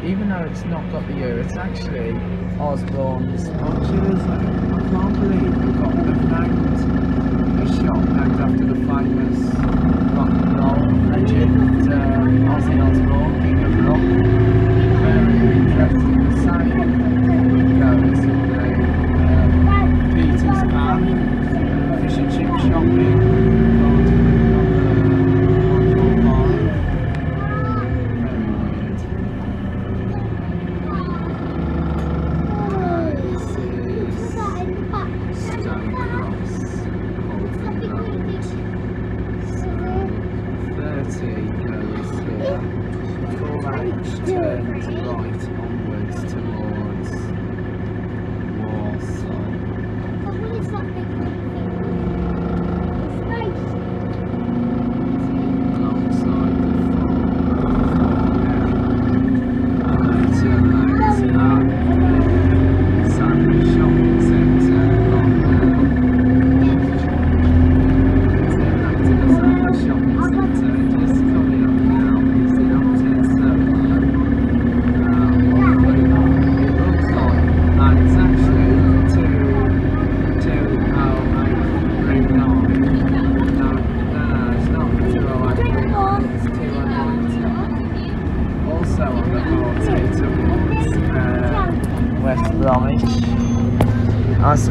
Even though it's not got the year, it's actually Osborne's Watches. I can't believe we've got a shop named after the famous rock and roll legend, Ozzy Osbourne, King of Rock. Very interesting. The same goes with the Peter's Pan, fish and chip shopping.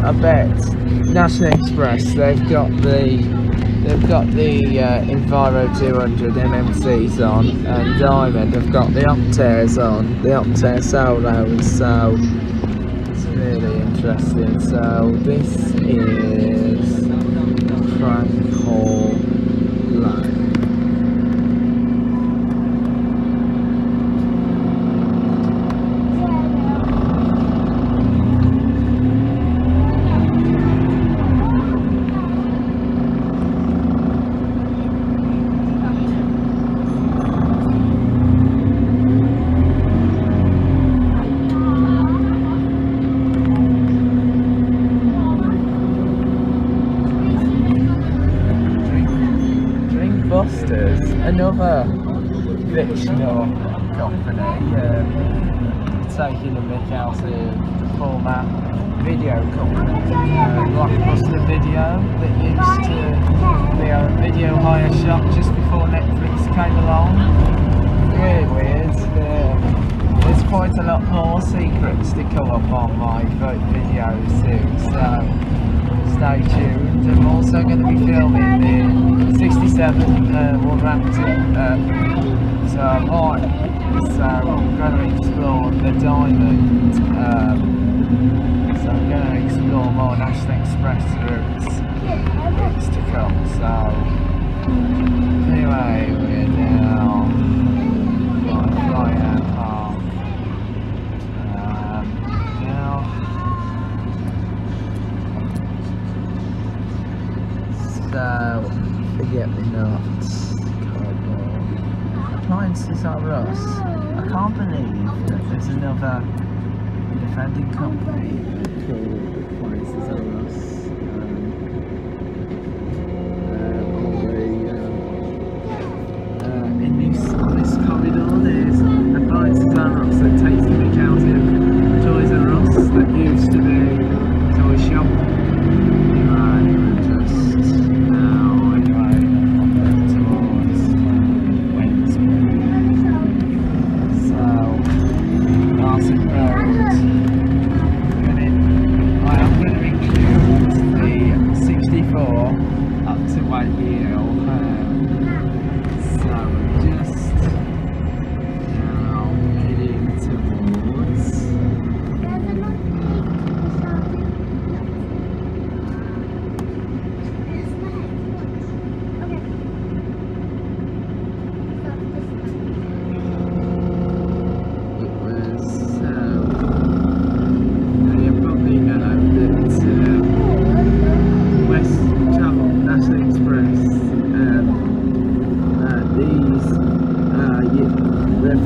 I bet National Express they've got the Enviro 200 MMCs on, and Diamond have got the Optares on, the Optare Solos, so it's really interesting. So this is Frank Hall Lane. another fictional company taking a mick out of the former video company, Blockbuster Video, that used to be a video hire shop just before Netflix came along. Really weird. There's quite a lot more secrets to come up on my videos soon, so stay tuned. I'm also going to be filming the 67 Wolverhampton, so I'm going to explore the Diamond, so I'm going to explore more National Express routes to come, so anyway, we're now by Flyer Park now, so forget me not, cardboard, Appliances R Us. I can't believe that there's another independent company called Appliances R Us. On this corridor, there's Appliances R Us that takes the mick out of Toys R Us that used to be a toy shop. Anyway, just now, towards Wednesbury. So, Martin Road. I am going to include the 64 up to White Hill. So, just now heading towards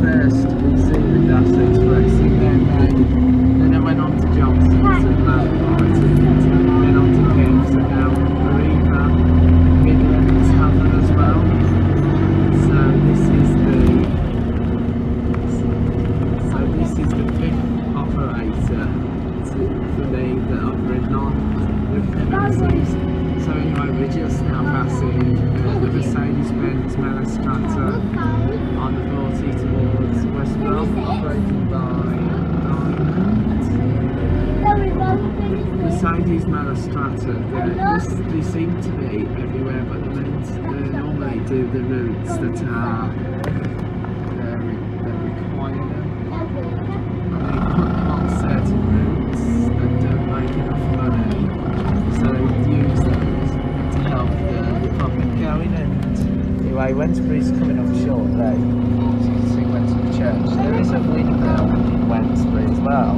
first receiving National Express, and then I went on to Johnson's and Landmarks, and then on to Pips, and now Arriva, Midlands have them as well. So this is the fifth operator for me that I've ridden on with MLCs. So anyway, we're just now passing the Mercedes-Benz Malastrata on the 40 towards West Brom, operated by Diamond. Mercedes Malastrata, they seem to be everywhere, but they normally do the routes that are that require them. They put them on certain routes that don't make enough money, so they use them to help the public going. And anyway, Wednesbury's coming up shortly. As you can see, Wednesbury Church. There is a windmill in Wednesbury as well.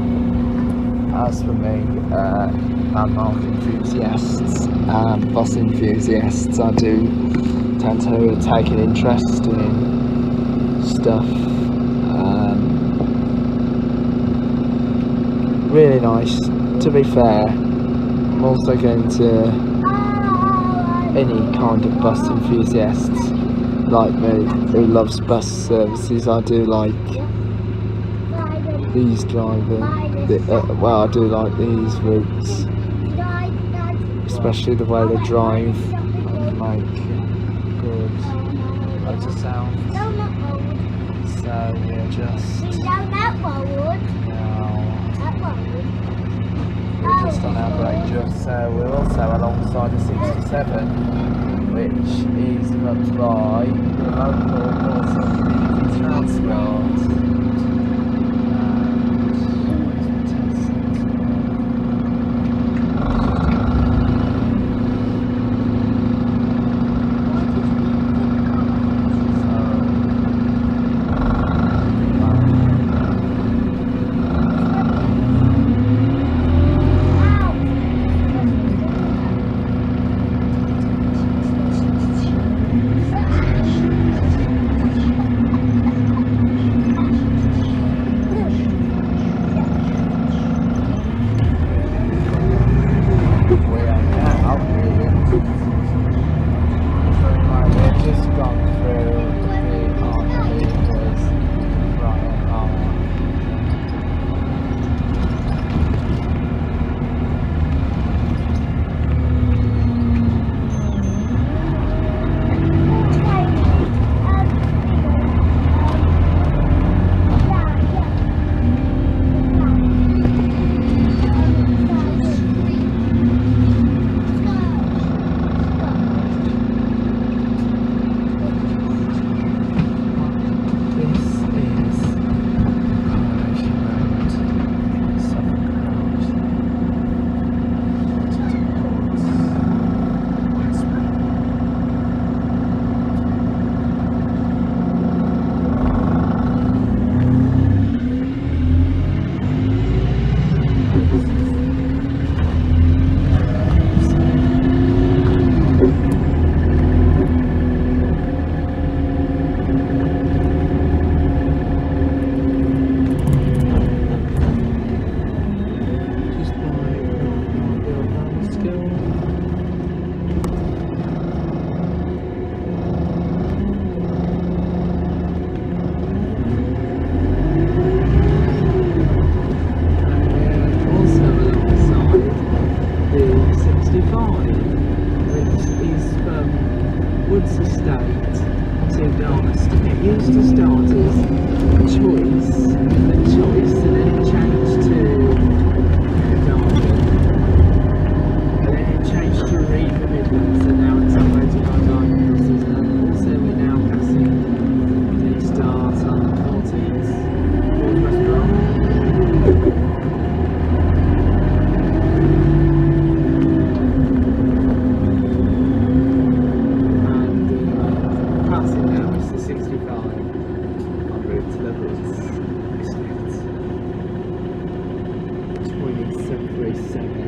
As for me, landmark enthusiasts and bus enthusiasts, I do tend to take an interest in stuff. Really nice. To be fair, I'm also going to any kind of bus enthusiasts like me who loves bus services. I do like these driving, I do like these routes, especially the way they drive and make good ultrasound. So we're just on our break just we're also alongside the 67, which is run by the local Northern Community Transport. does choice, and then choice, and then it changed to Derby, and then it changed to Riga Midlands, and now it's uploading our Derby buses, and also we're now passing the start on the 14th, Northwest Brom. Passing now is the 65 en route to the Ritz District. 2737.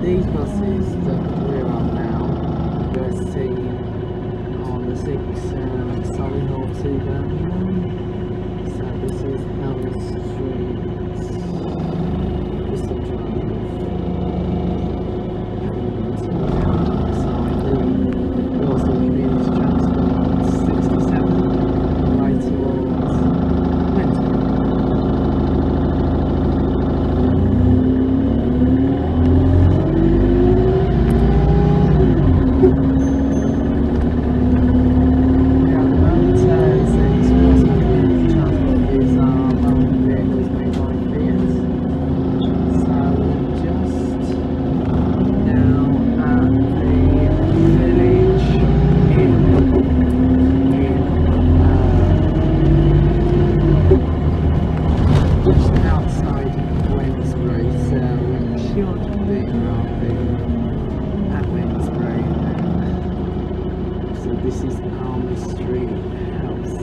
These buses that we're on now, we're seeing on the 6 Solihull to Birmingham. So this is Elm Street, Bristol Drive. And we also community transport 67 right towards Wednesday. This is Palmer Street House.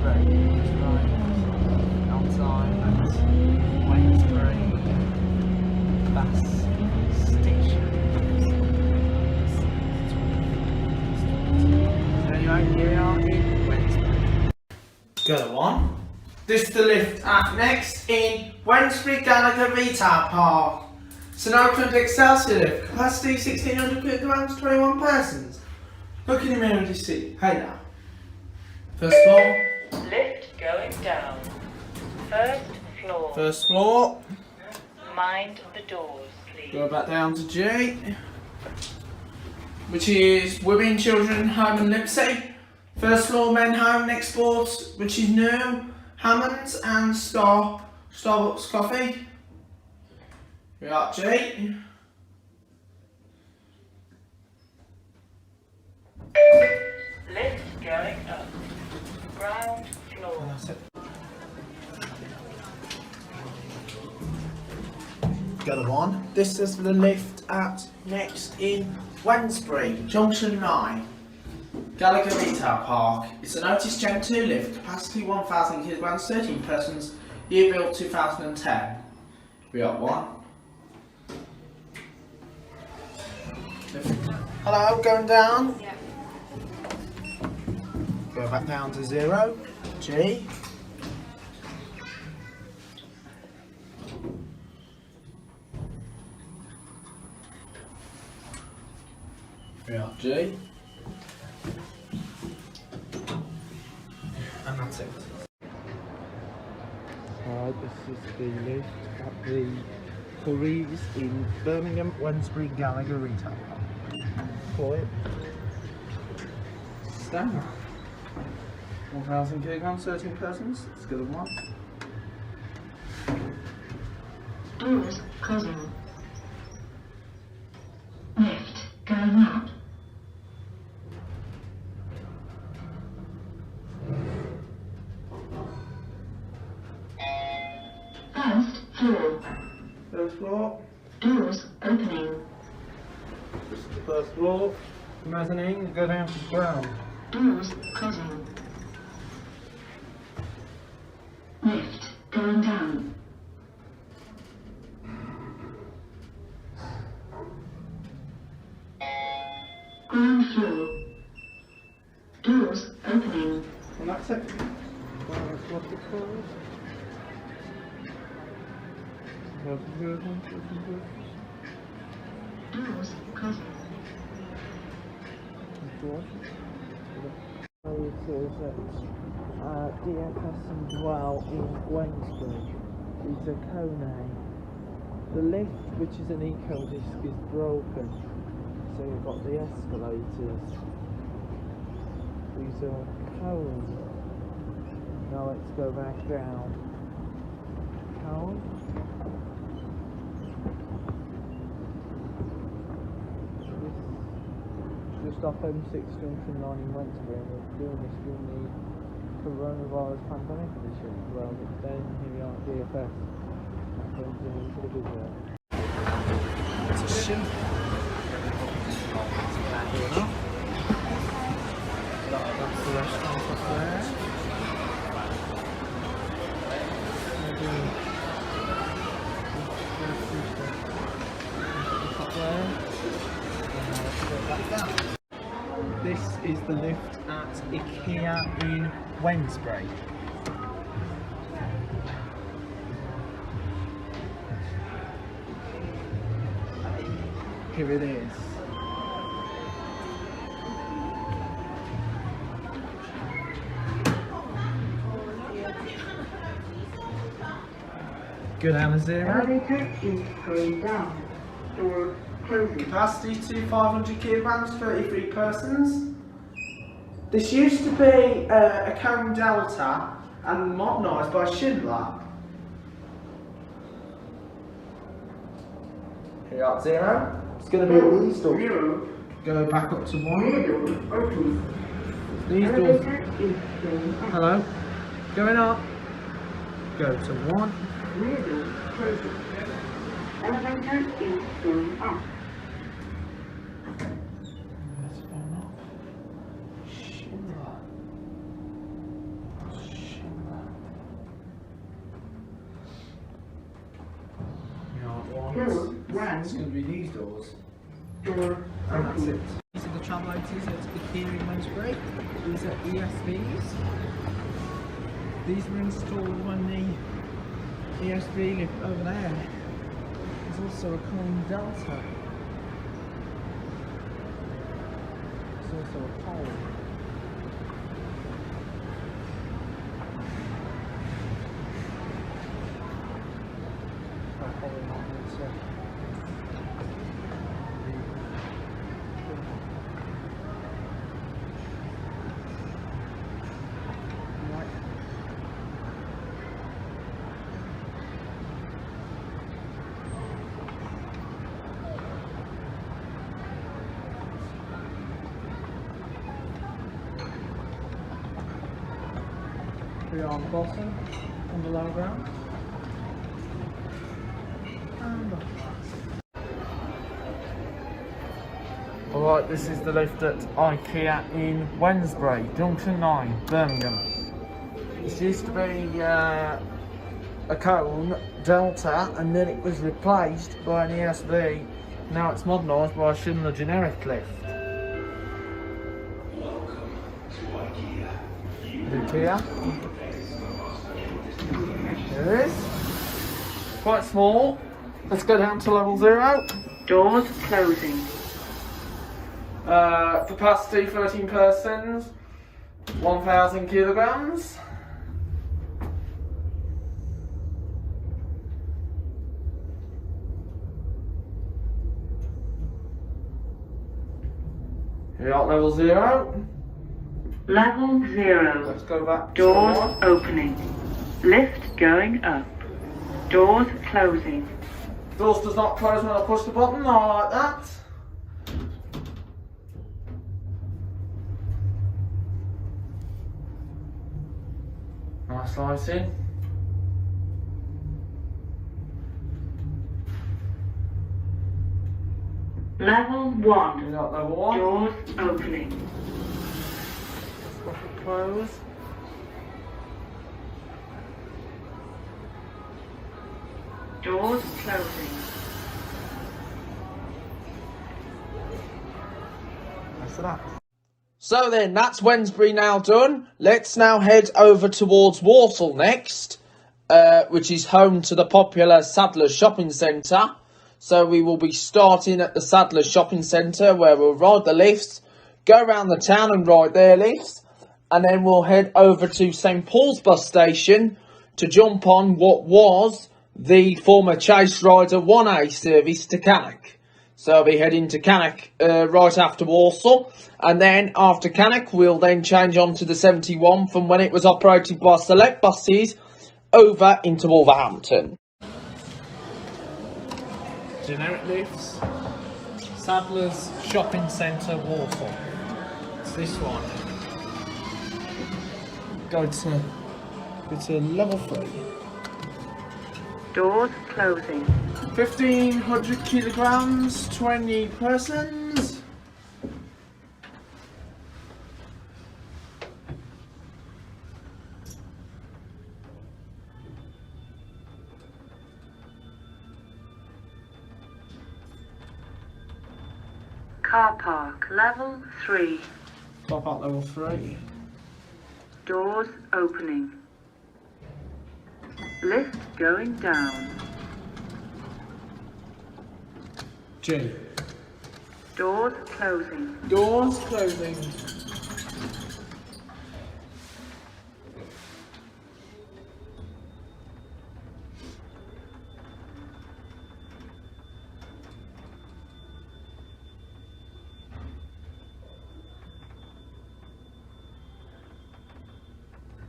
Wednesbury. That's right. Outside at Wednesbury bus station. So anyway, here we are in Wednesbury. Go on. This is the lift at next in Wednesbury Gallagher Retail Park. It's an Oakland Excelsior lift, capacity 1600 kilograms, 21 persons. Look in the mirror and you see. Hey now. First floor. Lift going down. First floor. First floor. Mind the doors, please. Go back down to G, which is Women, Children, Home and Lipsy. First floor, Men Home, Next Sports, which is new. Hammond's and Starbucks Coffee. We are G. Lift going up. Ground floor. That's it. Go on. This is the lift at next in Wednesbury, Junction 9. Gallagher Retail Park. It's an Otis Gen 2 lift, capacity 1,000 kilograms, 13 persons, year built 2010. We got one. Hello, going down. Yeah. Go back down to 0. G. We got G. And that's it. Alright, this is the lift at the Curry's in Birmingham, Wednesbury, Gallagher Retail Park. Call it. Stand. 1,000 kilograms, 13 persons. Let's go to one. Doors closing. Lift going out. First floor. First floor. Doors opening. First floor. Mezzanine. Go down to the ground. Doors closing. Lift going down. Ground floor. Doors opening. And that's it. Doors closing. It is at DFS and Dwell in Wednesbury. It's a Kone. The lift, which is an eco disc, is broken. So you've got the escalators. These are cones. Now let's go back down. Cone. Just off M6 Junction 9 in Wednesbury, and we're doing this during the coronavirus pandemic edition as well. But then here we are at DFS. That brings me into the video. It's a ship. That's the restaurant up there. Up there. This is the lift at IKEA in Wednesbury. Here it is. Go down to 0. Elevator is going down. Door closing. Capacity to 500 kilograms, 33 persons. This used to be a Cone Delta and modernised by Schindler. Here at 0. It's going to be at these doors. 0. Go back up to 1. Rear door open. These doors. Elevator is going up. Hello. Going up. Go to 1. Rear door closing. Elevator is going up. Schindler. Doors It's one. going to be these doors. Door And that's it. opening. These are the travellators that's here in Wednesbury. These are ESBs. These were installed when the ESB lived over there. There's also a Cullen Delta. There's also a pole. Probably not into right. We are on the bottom, on the low ground. And up. Alright, this is the lift at IKEA in Wednesbury, Junction 9, Birmingham. This used to be a Cone Delta, and then it was replaced by an ESB. Now it's modernised by a Schindler generic lift. IKEA. There it is. Quite small. Let's go down to level 0. Doors closing. Capacity 13 persons, 1,000 kilograms. Here at level 0. Level 0. Let's go back to Doors 1. opening. Lift going up. Doors closing. Doors does not close when I push the button, I like that. Nice lighting. Level 1. Here at level 1. Doors opening. Stop it close. Doors closing. That's that. So then, that's Wednesbury now done. Let's now head over towards Walsall next, which is home to the popular Sadler's Shopping Centre. So we will be starting at the Sadler's Shopping Centre, where we'll ride the lifts, go around the town and ride their lifts, and then we'll head over to St Paul's bus station to jump on what was the former Chase Rider 1A service to Cannock. So I'll be heading to Cannock right after Walsall, and then after Cannock we'll then change on to the 71 from when it was operated by Select Buses over into Wolverhampton. Generic lifts. Sadler's Shopping Centre, Walsall. It's this one. Go to level 3. Doors closing. 1,500 kilograms, 20 persons. Car park. Level 3. Top at level 3. Doors opening. Lift going down. G. Doors closing. Doors closing.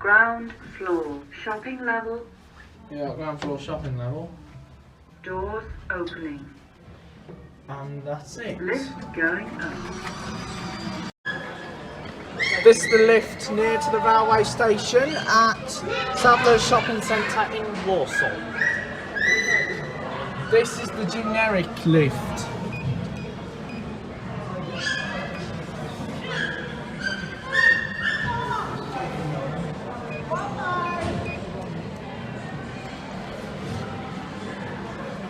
Ground floor. Shopping level. Yeah, ground floor shopping level. Doors opening. And that's it. Lift going up. This is the lift near to the railway station at Sadler's Shopping Centre in Walsall. This is the generic lift.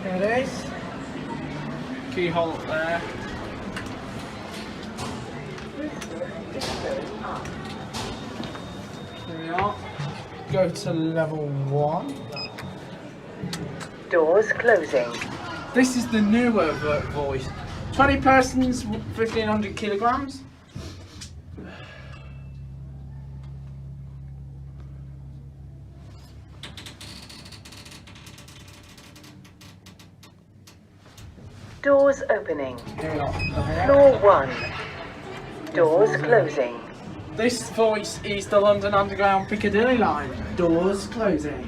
There it is. keyhole up there. Here we are. Go to level 1. Doors closing. This is the newer voice. 20 persons, 1,500 kilograms. Doors opening. Here we are. Floor 1. Doors closing. This voice is the London Underground Piccadilly line. Doors closing.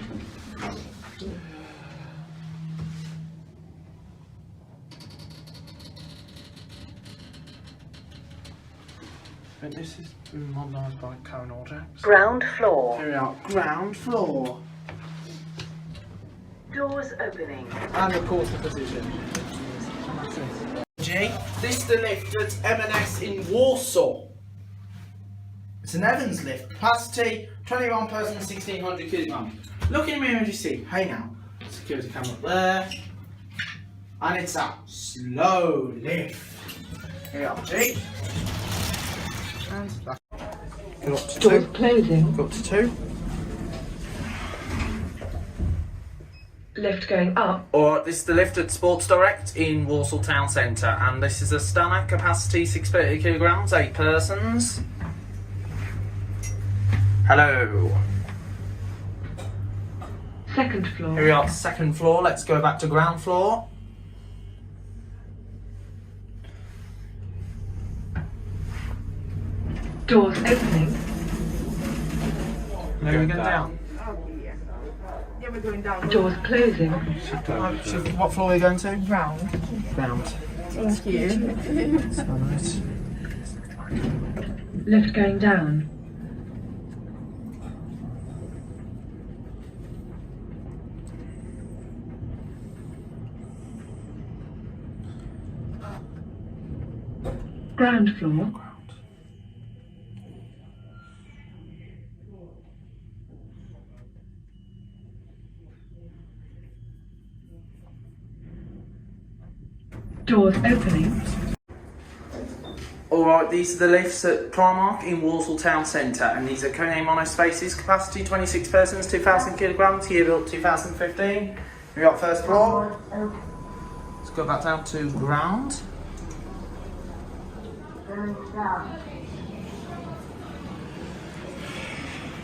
I think this is modernised by Karen Aldrich. Ground floor. Here we are, ground floor. Doors opening. And of course the position. G. This is the lift at M&S in Warsaw. It's an Evans lift, capacity 21 persons, 1,600 kilograms. Look in the mirror and you see, hey now, security camera up there. And it's a slow lift. Here we are, G. And back. Go up to 2. Closing. Go up to 2. Lift going up. Or this is the lift at Sports Direct in Walsall Town Centre, and this is a Stana, capacity 630 kilograms, 8 persons. Hello. Second floor. Here we are, second floor. Let's go back to ground floor. Doors opening. Maybe we're going down. Doors closing. What floor are we going to? Ground. Thank you. So nice. Lift going down. Ground floor. Doors opening. Alright, these are the lifts at Primark in Walsall Town Centre, and these are Kone Mono Spaces, capacity 26 persons, 2,000 kilograms, year built 2015. We got first floor. Let's go back down to ground.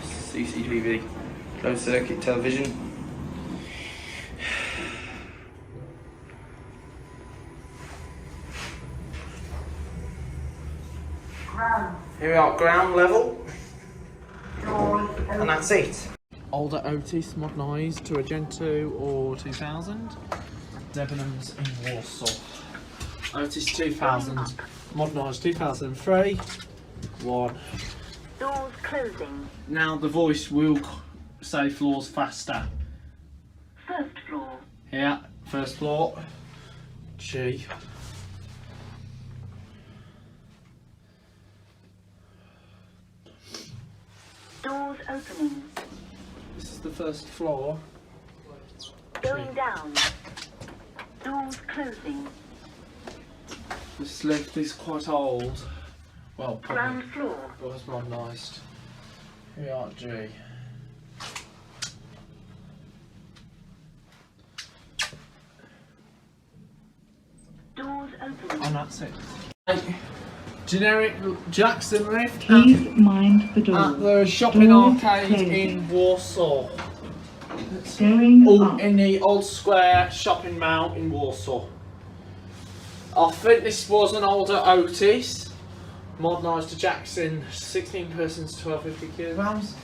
CCTV, closed circuit television. Here we are, ground level, and that's it. Older Otis modernised to a Gen 2 or 2000. Debenhams in Warsaw. Otis 2000, modernised 2003. 1. Doors closing. Now the voice will say floors faster. First floor. Here, first floor. G. Doors opening. This is the first floor. Going down. Doors closing. This lift is quite old. Well, probably Ground floor. was modernised. Here we are, G. Doors opening. And that's it. Generic Jackson lift Please mind the door. at the shopping Doors arcade closing. in Warsaw. Going Oh, up. in the Old Square shopping mall in Warsaw. I think this was an older Otis, modernised to Jackson, 16 persons, 1250 kilograms.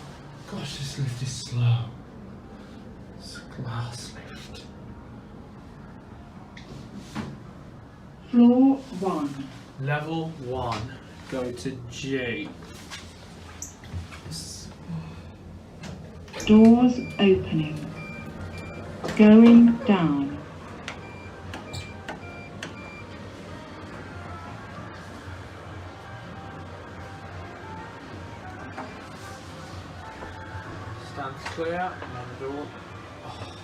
Gosh, this lift is slow. It's a glass lift. Floor 1. Level 1. Go to G. Doors opening. Going down. Stands clear. Another door. Oh.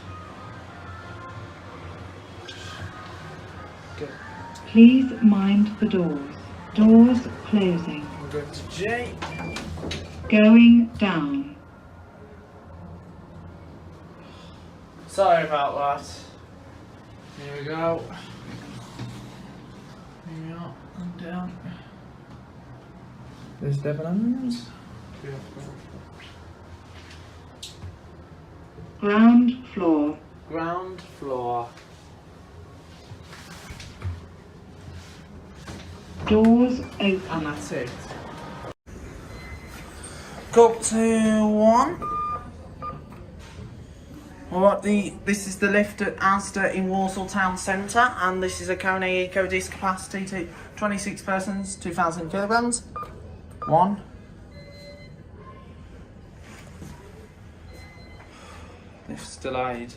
Good. Please mind the doors. Doors closing. I'm going to G. Going down. Sorry about that. Here we go. Here we are, and down. There's Debenhams. Ground floor. Ground floor. Doors And open. that's it. Go up to 1. Alright, this is the lift at Asda in Walsall Town Centre, and this is a Kone EcoDisc capacity to 26 persons, 2,000 kilograms. 1. Lift's delayed.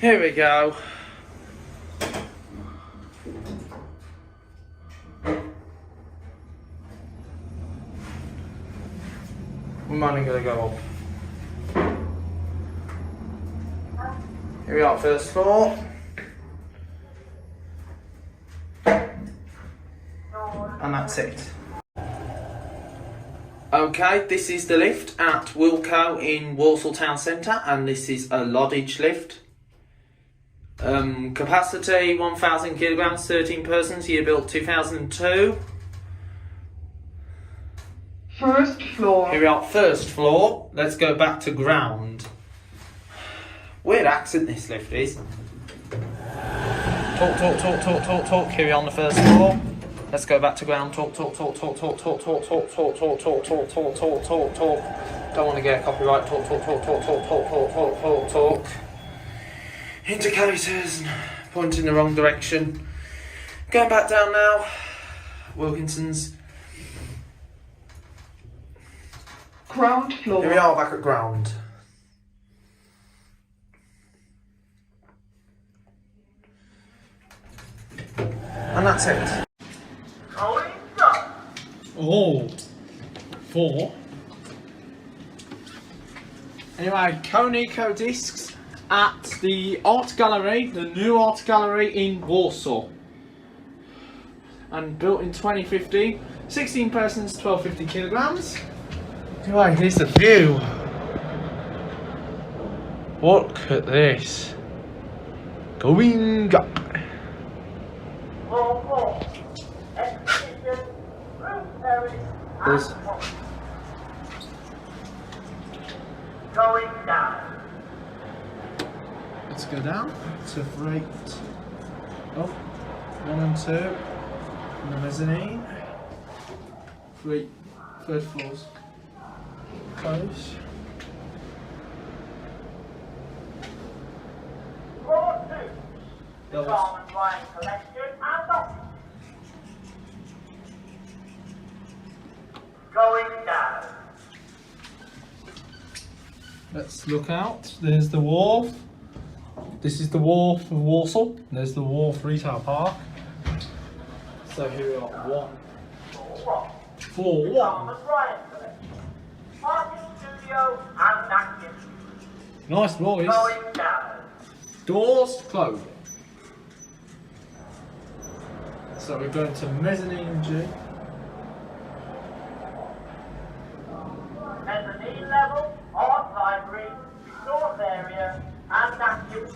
Here we go. I'm only going to go up. Here we are, first floor. And that's it. Okay, this is the lift at Wilko in Walsall Town Centre, and this is a Loddage lift. Capacity 1,000 kilograms, 13 persons, year built 2002. First floor. Here we are, first floor. Let's go back to ground. Weird accent this lift is. Talk. Here we are on the first floor. Let's go back to ground. Talk. Don't want to get copyright. Talk. Indicators pointing the wrong direction. Going back down now. Wilkinson's. Ground floor. Here we are back at ground. And that's it. Oh, 4. Anyway, Kone EcoDiscs at the art gallery, the new art gallery in Warsaw. And built in 2015. 16 persons, 1,250 kilograms. Anyway, here's the view. Look at this. Going up. There's going down. Let's go down to freight. Oh, 1 and 2. And the mezzanine. 3, third floors. Close. Floor 2. Levels. Common wine collection and office. Going down. Let's look out. There's the wharf. This is the wharf of Warsaw. There's the wharf retail park. So here we are. 1. 4. 1. Common wine collection. Parking studio and active. Nice boys. Going down. Doors closing. So we're going to mezzanine G. Mezzanine level, art library, resource area, and activities.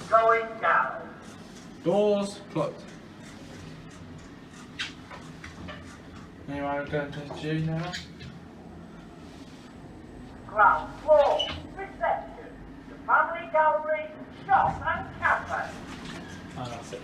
Going down. Doors closed. Anyway, we're going to G now. Ground floor, reception, the family gallery, shop and cafe. And that's it.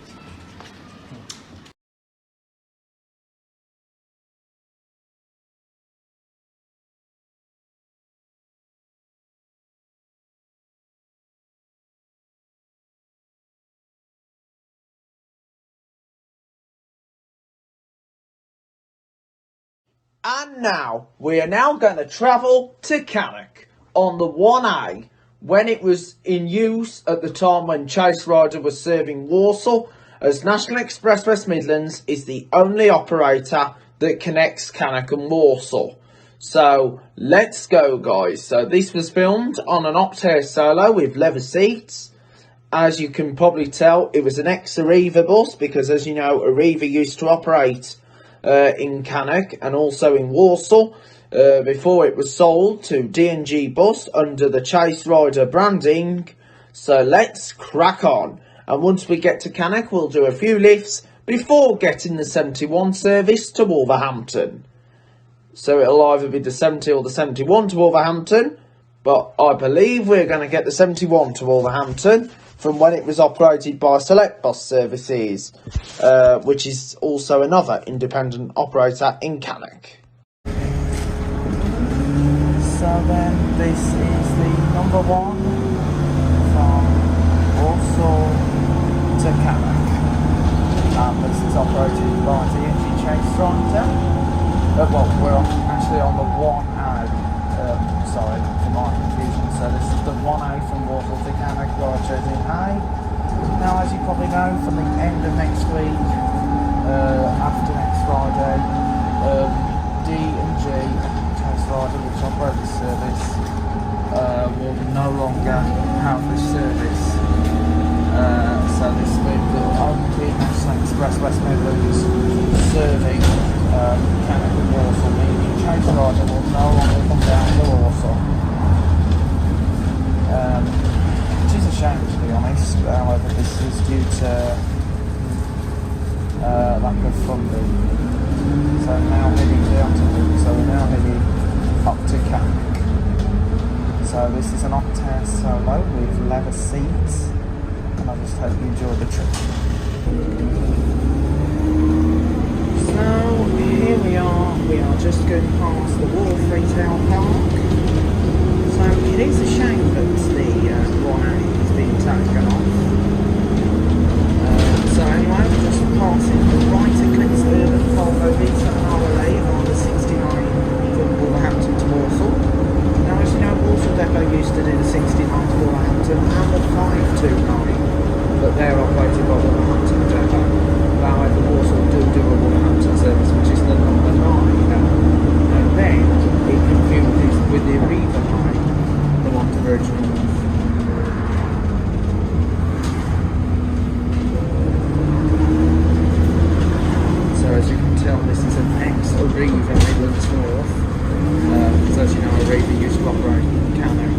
And now, we are now going to travel to Cannock on the 1A, when it was in use at the time when Chase Rider was serving Warsaw, as National Express West Midlands is the only operator that connects Cannock and Walsall. So let's go, guys. So this was filmed on an Optare Solo with leather seats. As you can probably tell, it was an ex-Arriva bus because, as you know, Arriva used to operate in Cannock and also in Walsall before it was sold to D&G Bus under the Chase Rider branding. So let's crack on. And once we get to Cannock, we'll do a few lifts before getting the 71 service to Wolverhampton. So it'll either be the 70 or the 71 to Wolverhampton, but I believe we're going to get the 71 to Wolverhampton from when it was operated by Select Bus Services, which is also another independent operator in Cannock. So then this is the number 1 from Walsall to Cannock. This is operated by D&G Chase Rider. Well, we're actually on the 1A, sorry for my confusion. So this is the 1A from Walsall to Cannock, where I chose in A. Now, as you probably know, from the end of next week, after next Friday, D&G Chase Rider, which operate this service, will no longer have this service. So this will only be National Express West Midlands serving Cannock and Walsall, meaning Chase Rider will no longer come down to Walsall. Which is a shame, to be honest. However, this is due to lack of funding. So now heading down to so we're now heading up to Cannock. So this is an Optare Solo with leather seats, and I just hope you enjoy the trip. So here we are just going past the Wharf Retail Park. So it is a shame that the 1A is being taken off. So anyway, we're just passing the right eclipse urban Volvo Vita RLA on the 69 from Wolverhampton to Walsall. Now, as you know, Walsall Depot used to do the 69 to Wolverhampton and the 529, but they're operated by Wolverhampton Depot. However, Walsall do a Wolverhampton service, which is the number 9. And then it confuses with the Arriva line, the one to Virgin North. So as you can tell, this is an ex-Arriva Midlands North, because as you know, Arriva used to operate in Cannock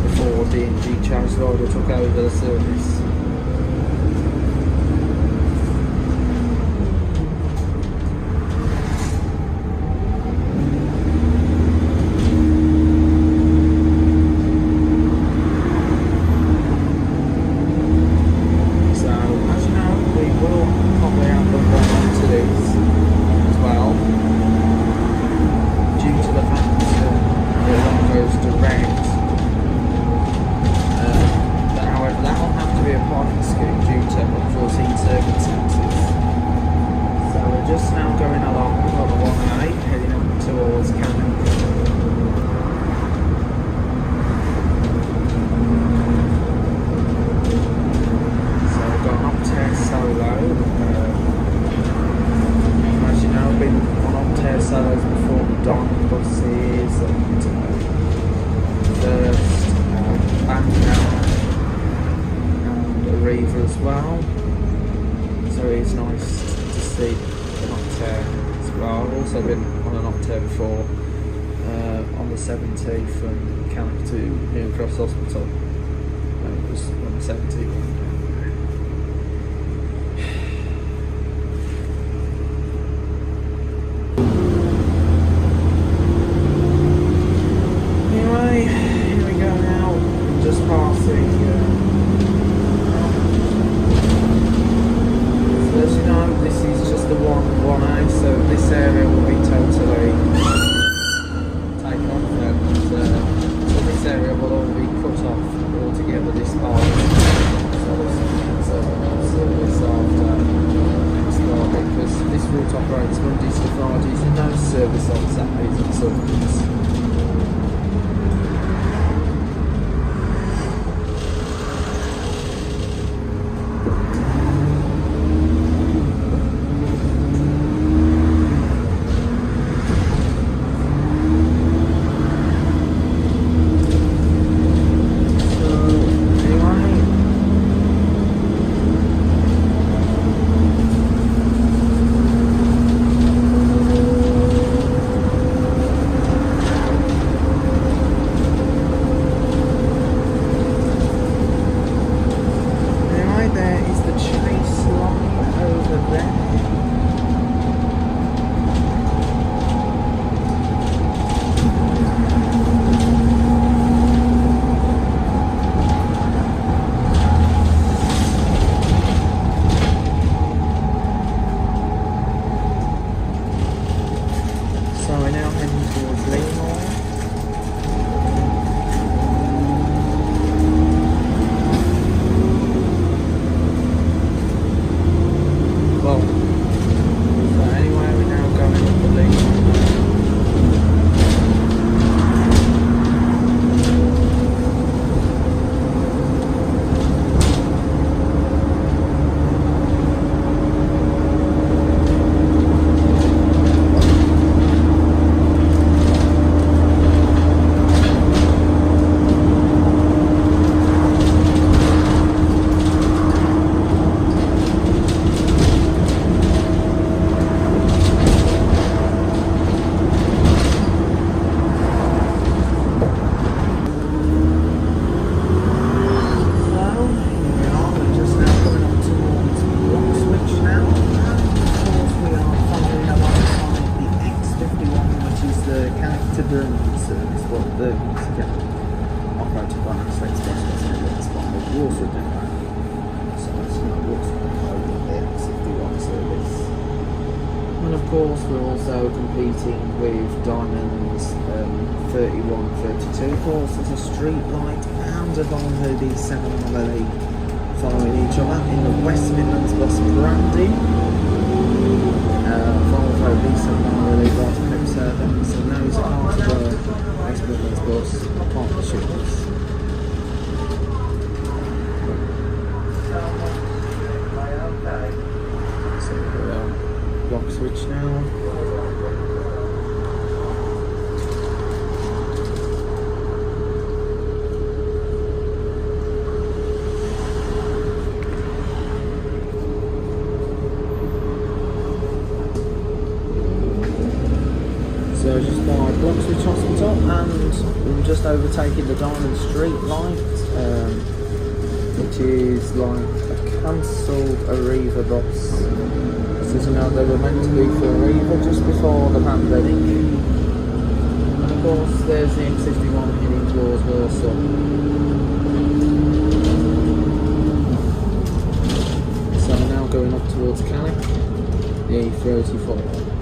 before D&G Chase Rider took over the service. As well, so it's nice to see an Optare as well. I've also been on an Optare before on the 70 from Cannock to New Cross Hospital. It was on the 70 one. Anyway, here we go now, just passing. As you know, this is just the 1A, so this area will be totally taken off, and so this area will all be cut off altogether, this part. So this service after next Friday, because this route operates Mondays to Fridays and no service on Saturdays and Sundays. course, we're also competing with Diamond's 31-32 course as a street light and a Volvo B7 LLE following each other in the West Midlands bus branding. Volvo B7 LLE was Pip Servants, and now he's part of the West Midlands bus partnership bus. So we're on block switch now. So just by Block Switch Hospital, and we're just overtaking the Diamond Street light, which is like a cancelled Arriva bus. So now they were meant to be for Arriva just before the pandemic. And of course there's the M51 heading towards Warsaw. So we're now going up towards Cannock, the A34.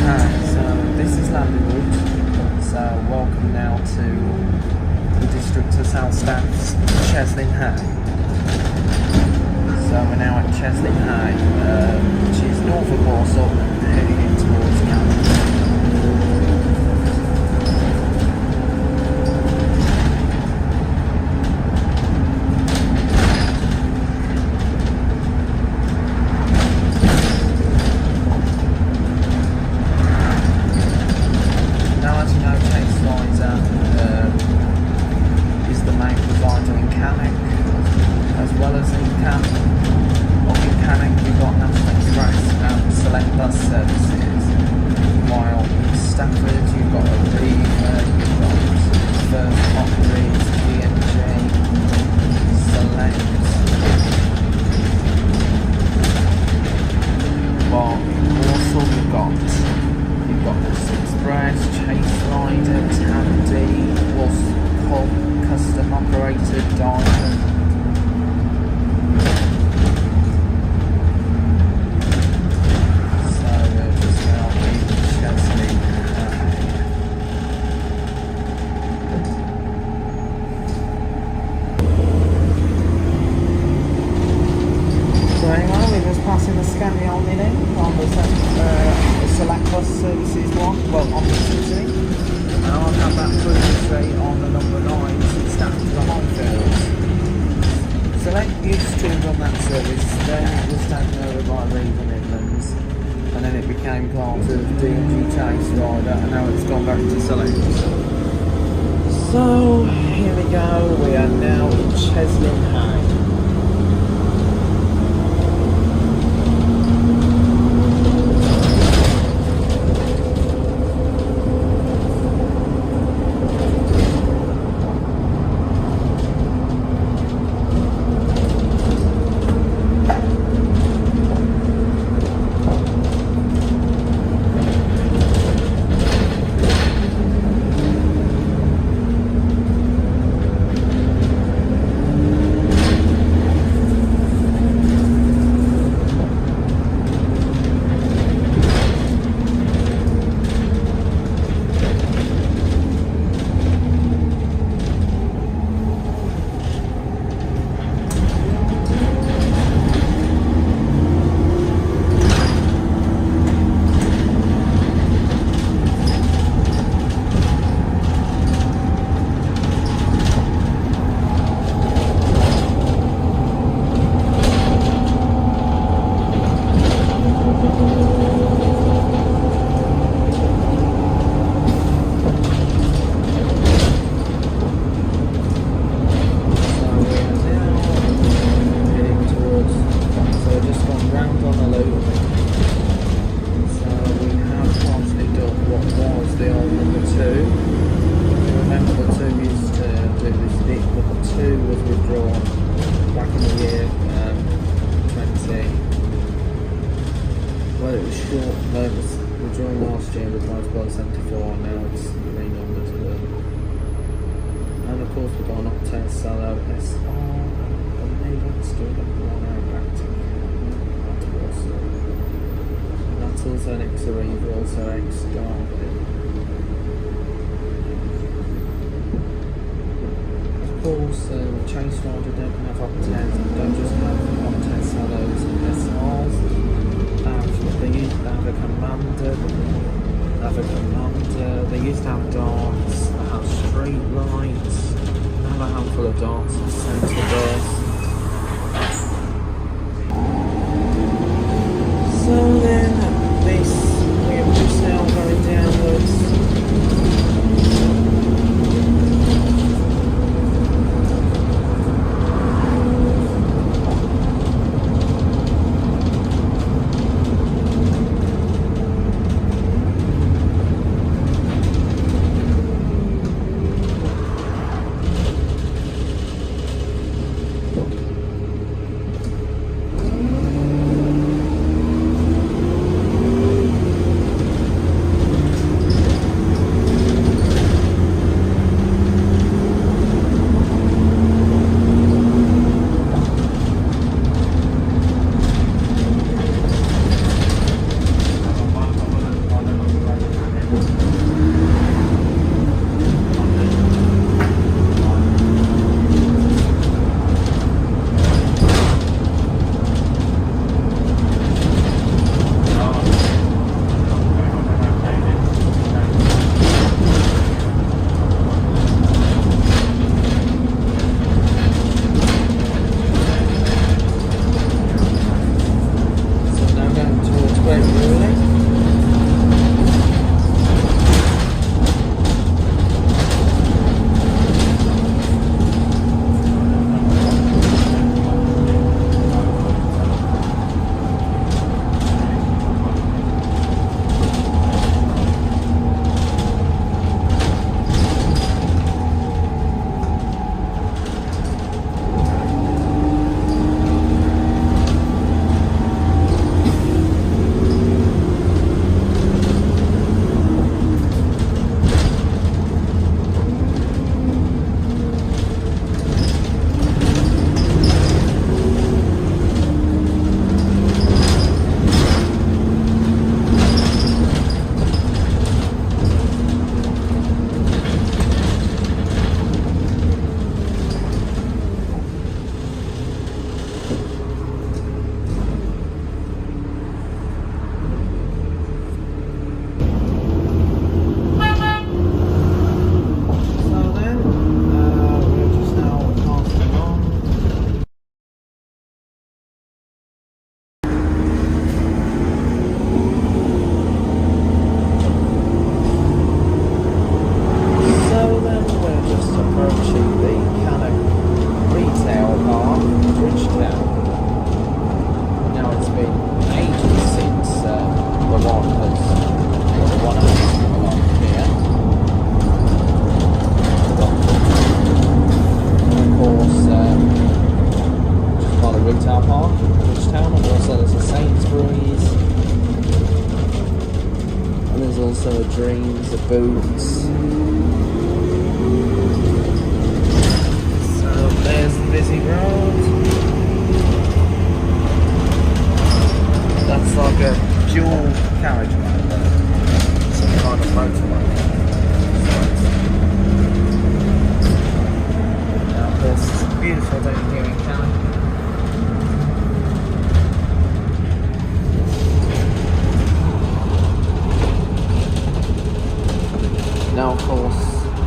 Okay, so this is Lamberwood. So welcome now to the district of South Staff's Cheslin Hay. So we're now at Cheslin Hay, which is north of Warsaw, heading in towards Canada. Now, as you know, Chase Rider is the main provider in Cannock, as well as in Cannock. In Cannock, we've got National Express and Select Bus services, while in Stafford, you've got Arriva, you've got First Operates, DMG, Select. While in Warsaw, you've got Bus Express, Chase Rider, Tandy, Cobb, Custom Operated, Diamond. So we're just now in Cheslin Hay. So anyway, we're just passing the Scandion in on the Select Bus Services one, well on the City, and I'll have that previously on the number 9 since down to the Highfield. Select used to run that service, then it was taken over by Arriva Midlands, and then it became part of DMG Chase Rider, and now it's gone back to Select. So here we go, we are now in Cheslin Hay. Chase Rider don't have Optez, don't just have Optez Sallows and SRs. They used to have a Commander, they used to have darts, they have street lights, they have a handful of darts and centre burst. So then, we are just now going downwards. some of Dreams, the Boots. So there's the busy road. That's like a dual carriageway there. Some kind of motorway. Now this is a beautiful day here in Canada. Now, of course,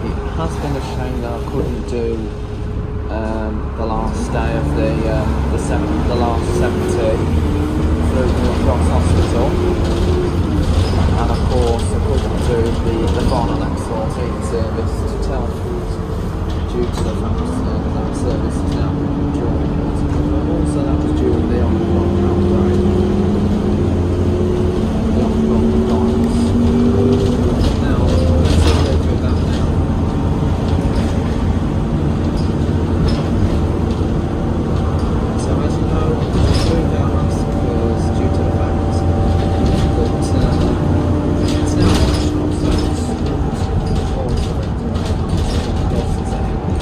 it has been a shame that I couldn't do the last day of the last 70 through the Cross Hospital, and of course I couldn't do the final X14 service to Telford due to the fact that service is now during, but also that was due to the Omicron outbreak. The Omicron virus. Now, let's see what they do with that now. So as you know, doing that was due to the fact that it's now national, so it's also losses anyway.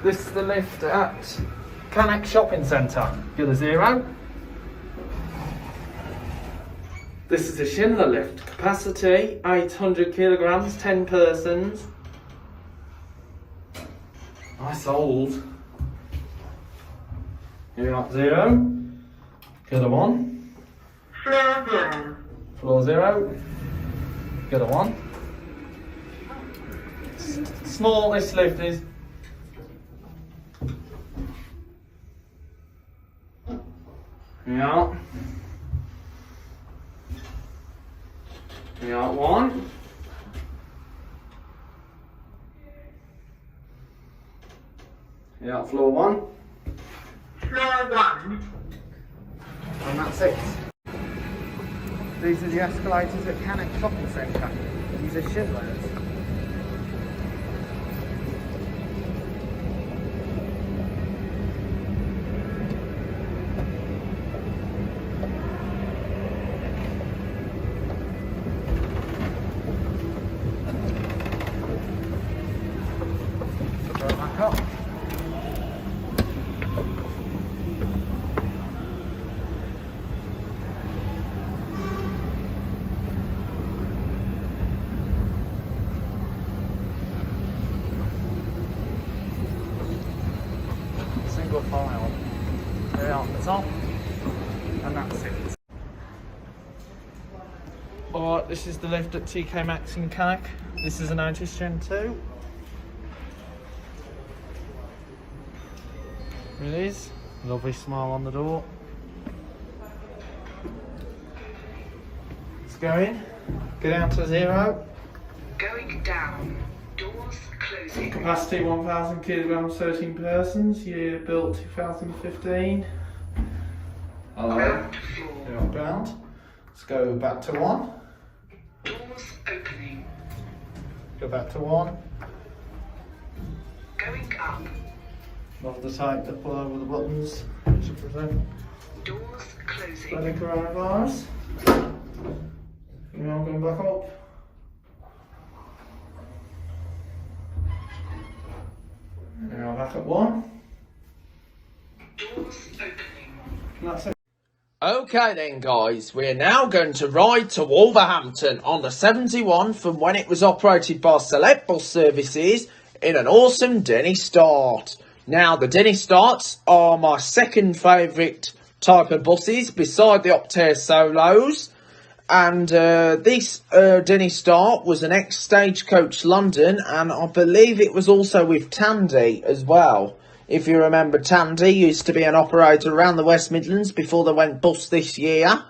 This is the lift at Cannock Shopping Centre. Get a 0. This is a Schindler lift. Capacity 800 kilograms, 10 persons. Nice old. Here we got 0. Get a 1. Floor 0. Floor 0. Get a 1. Small this lift is. Yeah. Yeah, 1. Yeah, floor 1. Floor 1. And that's it. These are the escalators at Cannock Shopping Centre. These are Schindlers. Go back up. Single file. There we are at the top. And that's it. Alright, this is the lift at TK Maxx in Cannock. This is an Otis Gen 2. Here it is. Lovely smile on the door. Let's go in. Go down to 0. Going down. Doors closing. Capacity 1,000 kilograms, 13 persons. Year built 2015. Ground floor. You're on ground. Let's go back to 1. Doors opening. Go back to 1. Going up. Love the tape to pull over the buttons to prevent Doors closing. spreading coronavirus. Now I'm going back up. Now back at 1. Doors opening. And that's it. Okay then guys, we're now going to ride to Wolverhampton on the 71 from when it was operated by Select Bus Services in an awesome Denny Start. Now the Denny Starts are my second favourite type of buses beside the Optare Solos, and this Denny Start was an ex-Stagecoach London, and I believe it was also with Tandy as well. If you remember, Tandy used to be an operator around the West Midlands before they went bust this year.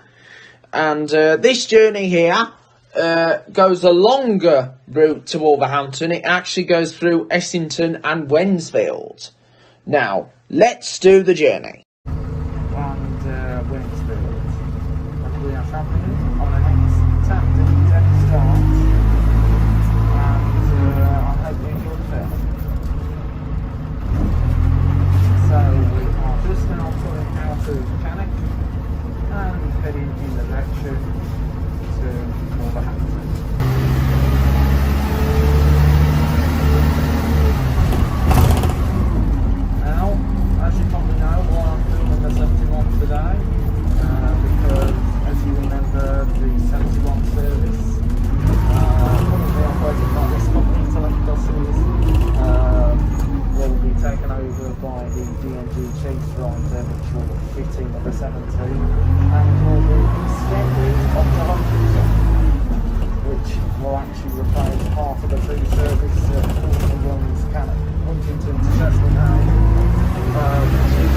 And this journey here goes a longer route to Wolverhampton. It actually goes through Essington and Wednesfield. Now, let's do the journey. And Wednesfield. And we are travelling on the next Tandy Denny Start. And I hope you enjoy the film. So we are just now pulling out of Cannock and heading in the direction to Wolverhampton. Now, as you probably know, why I'm filming the 71 today, because as you remember, the 71 service currently operated by this company, Select Buses, will be taken over by the DNG Chase Rider, which will be fitting of the 70, and will be extended up to Huntington, which will actually replace half of the free service that also runs Cannock, Huntington to Cheslin which is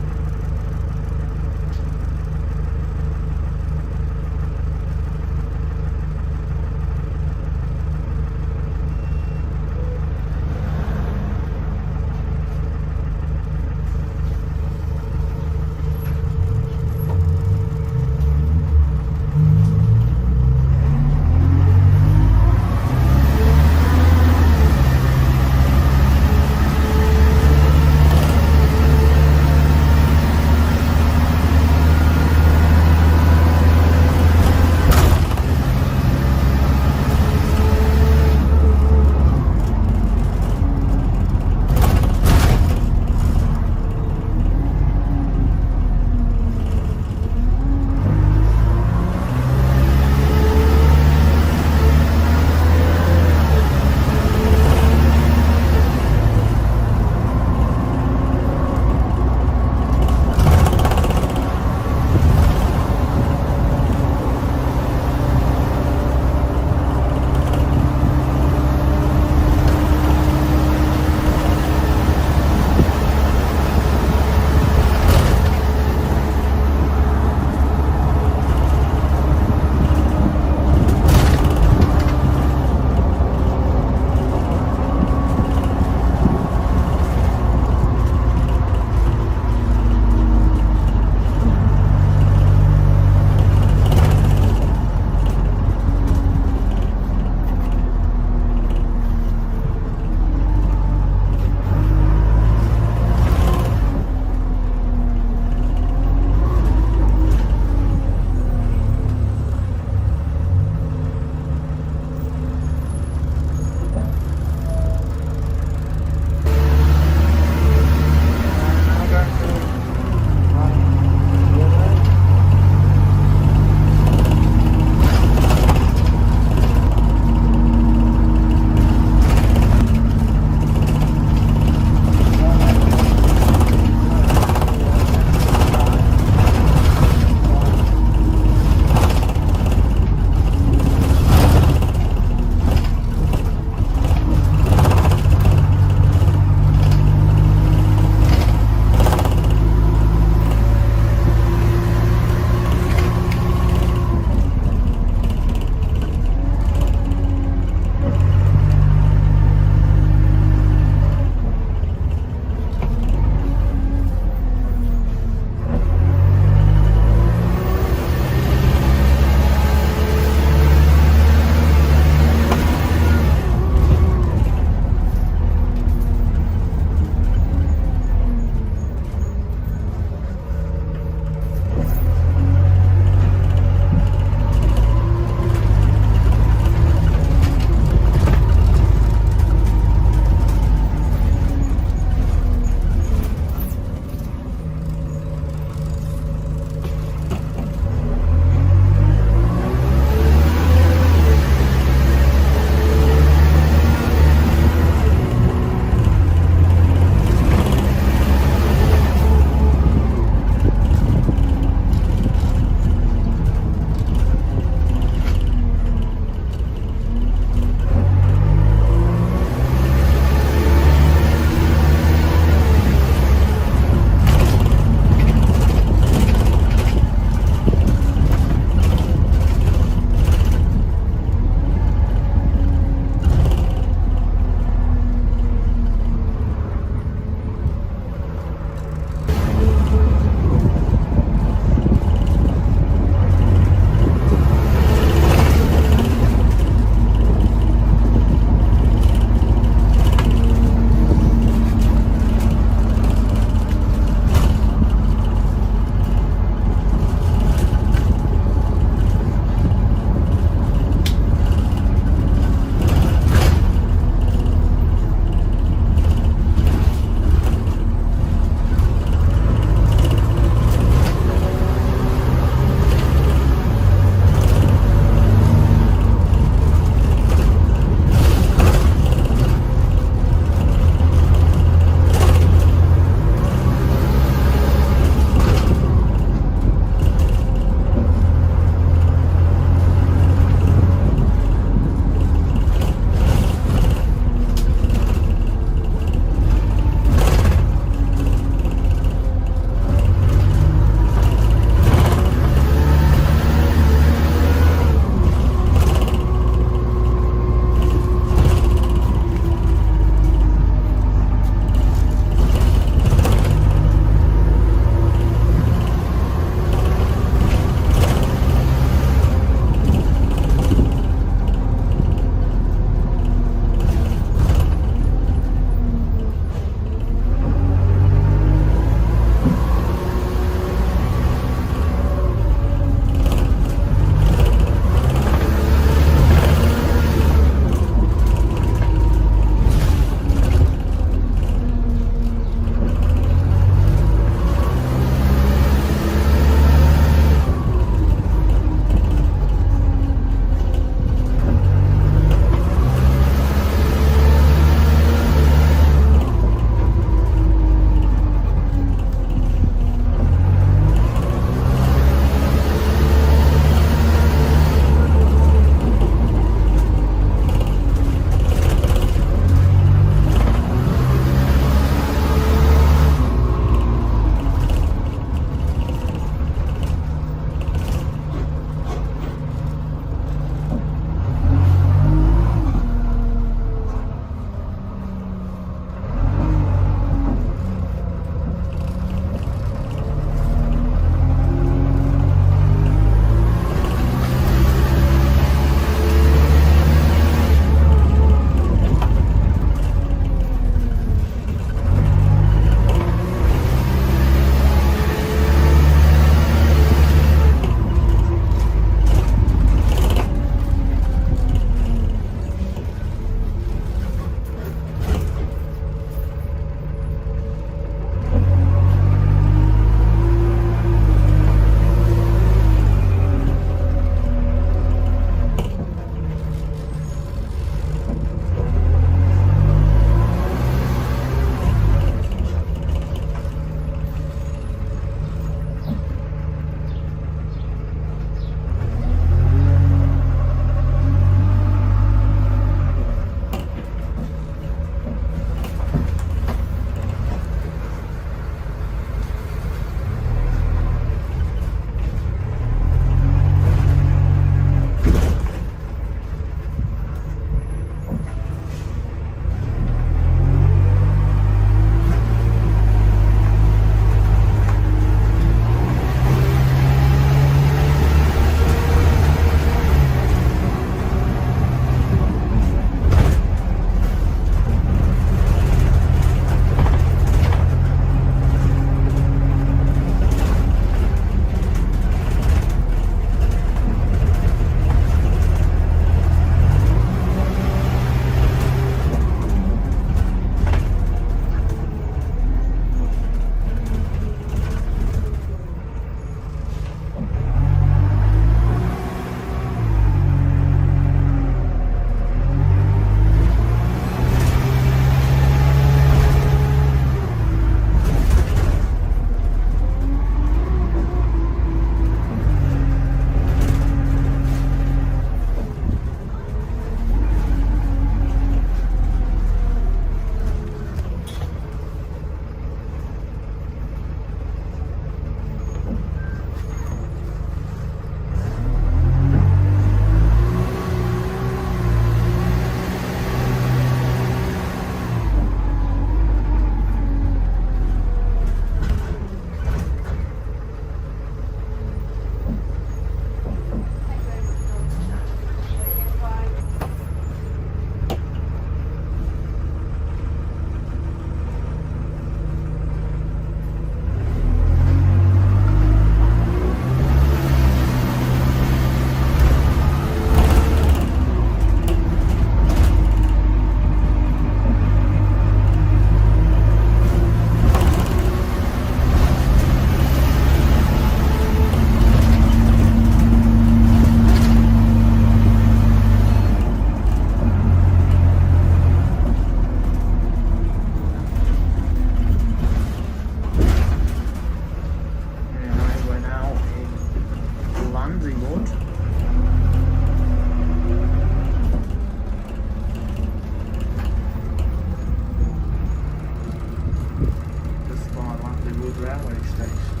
railway station.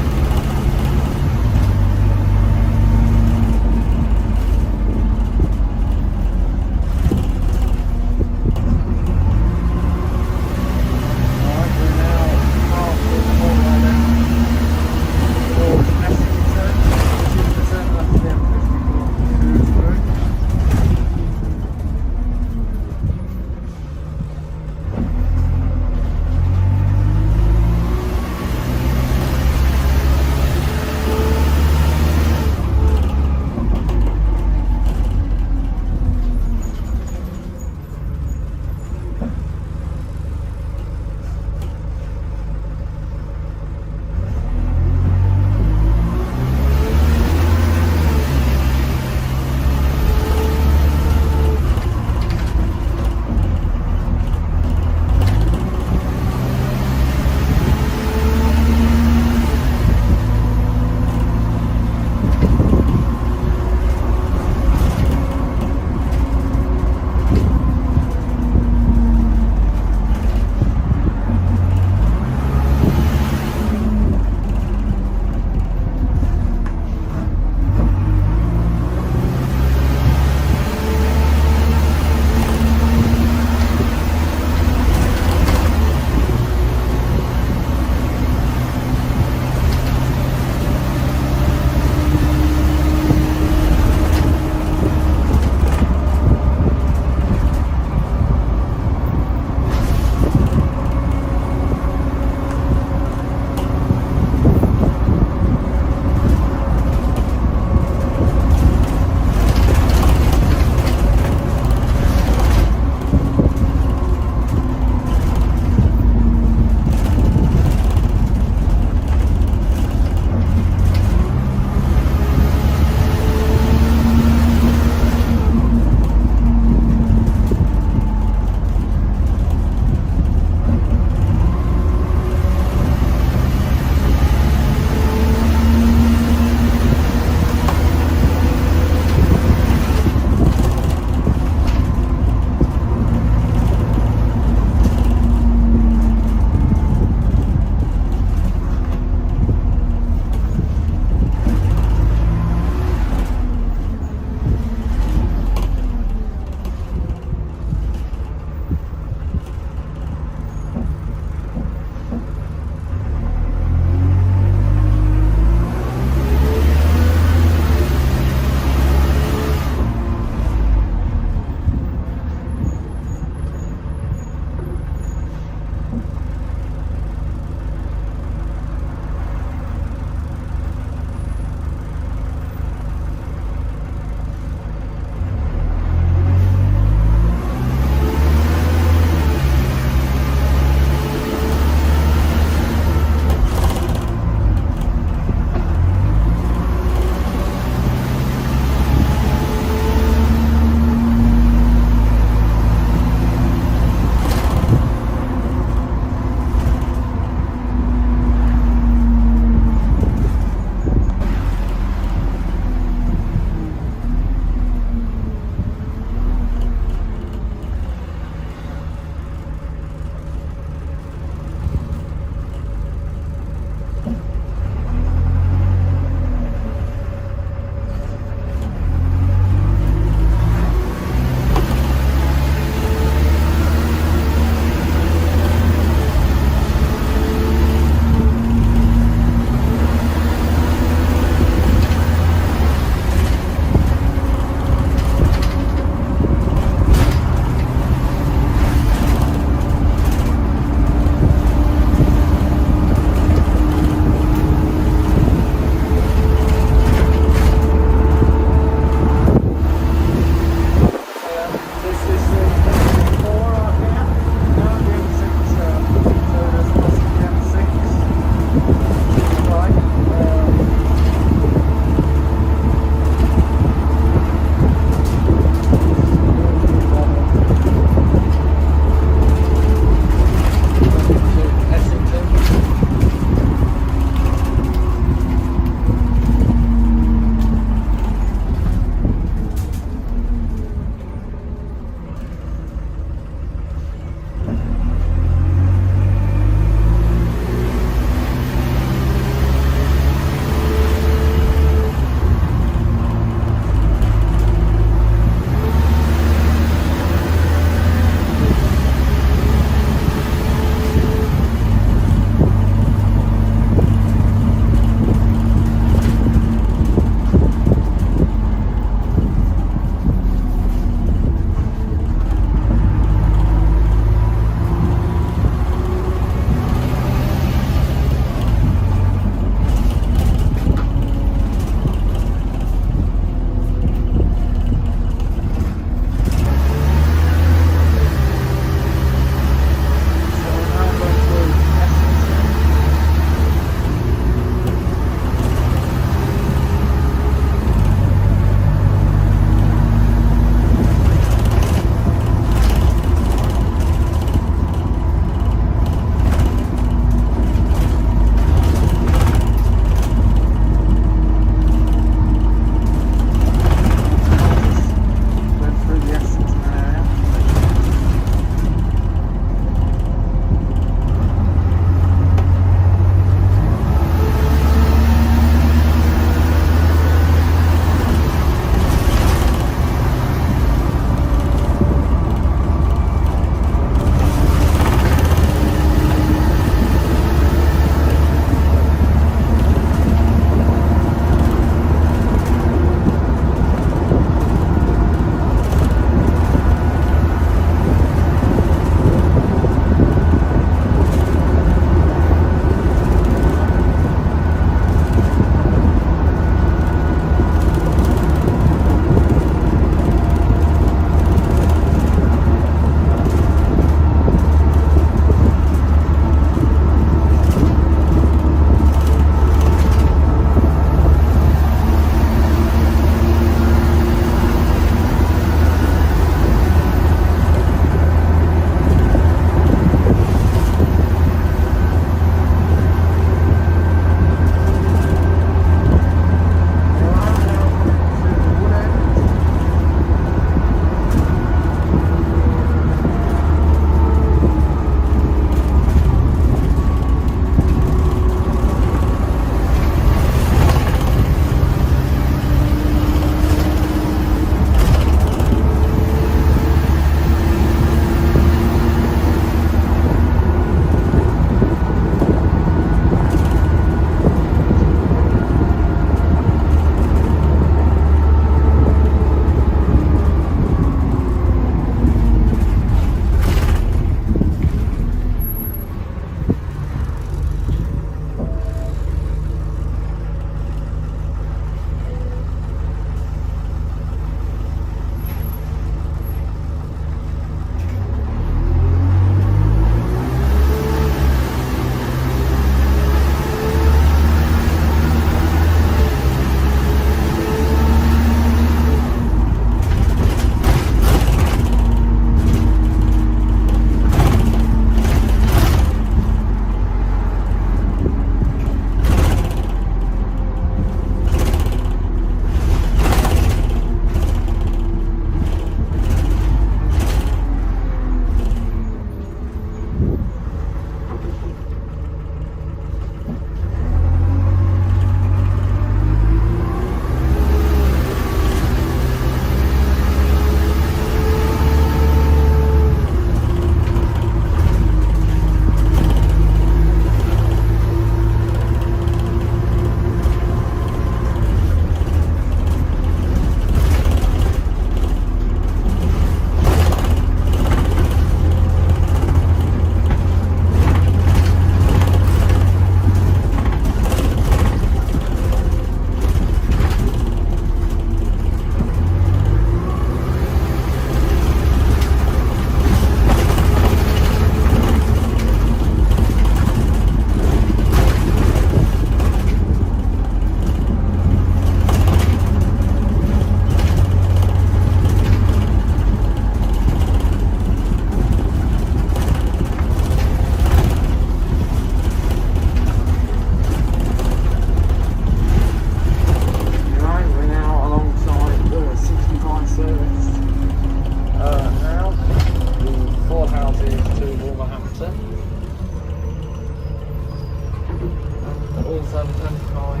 also the 25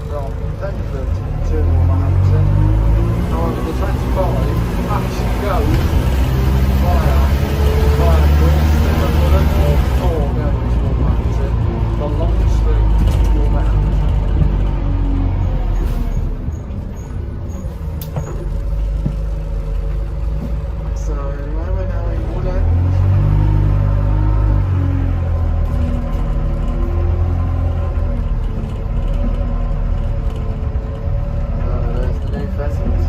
from Bedford to Wolverhampton. However, the 25 actually goes via Bristol and Fulham, or going to Wolverhampton from Longstreet to Wolverhampton. So anyway, we're now in Woodend. There's the new pheasant.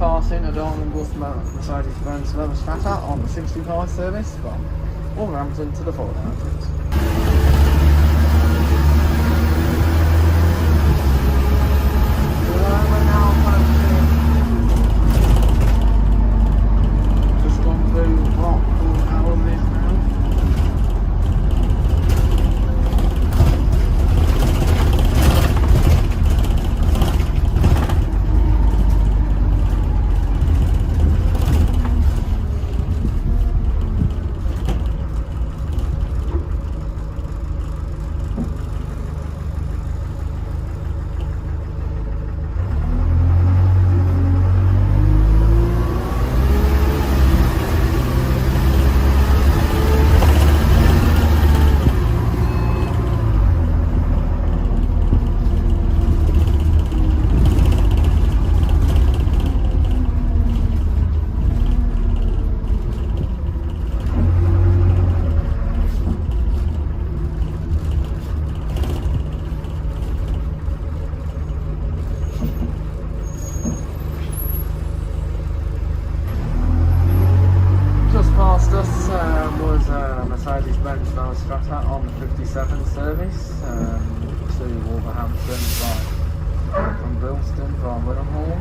Passing a Darwin Bus Mercedes-Benz Leather Strata on the 65 service from Wolverhampton to the Ford Outlet. We're now approaching, just gone through what Allen is now. Was Mercedes-Benz Leather Strata on the 57 service to Wolverhampton from Bilston via Willenhall.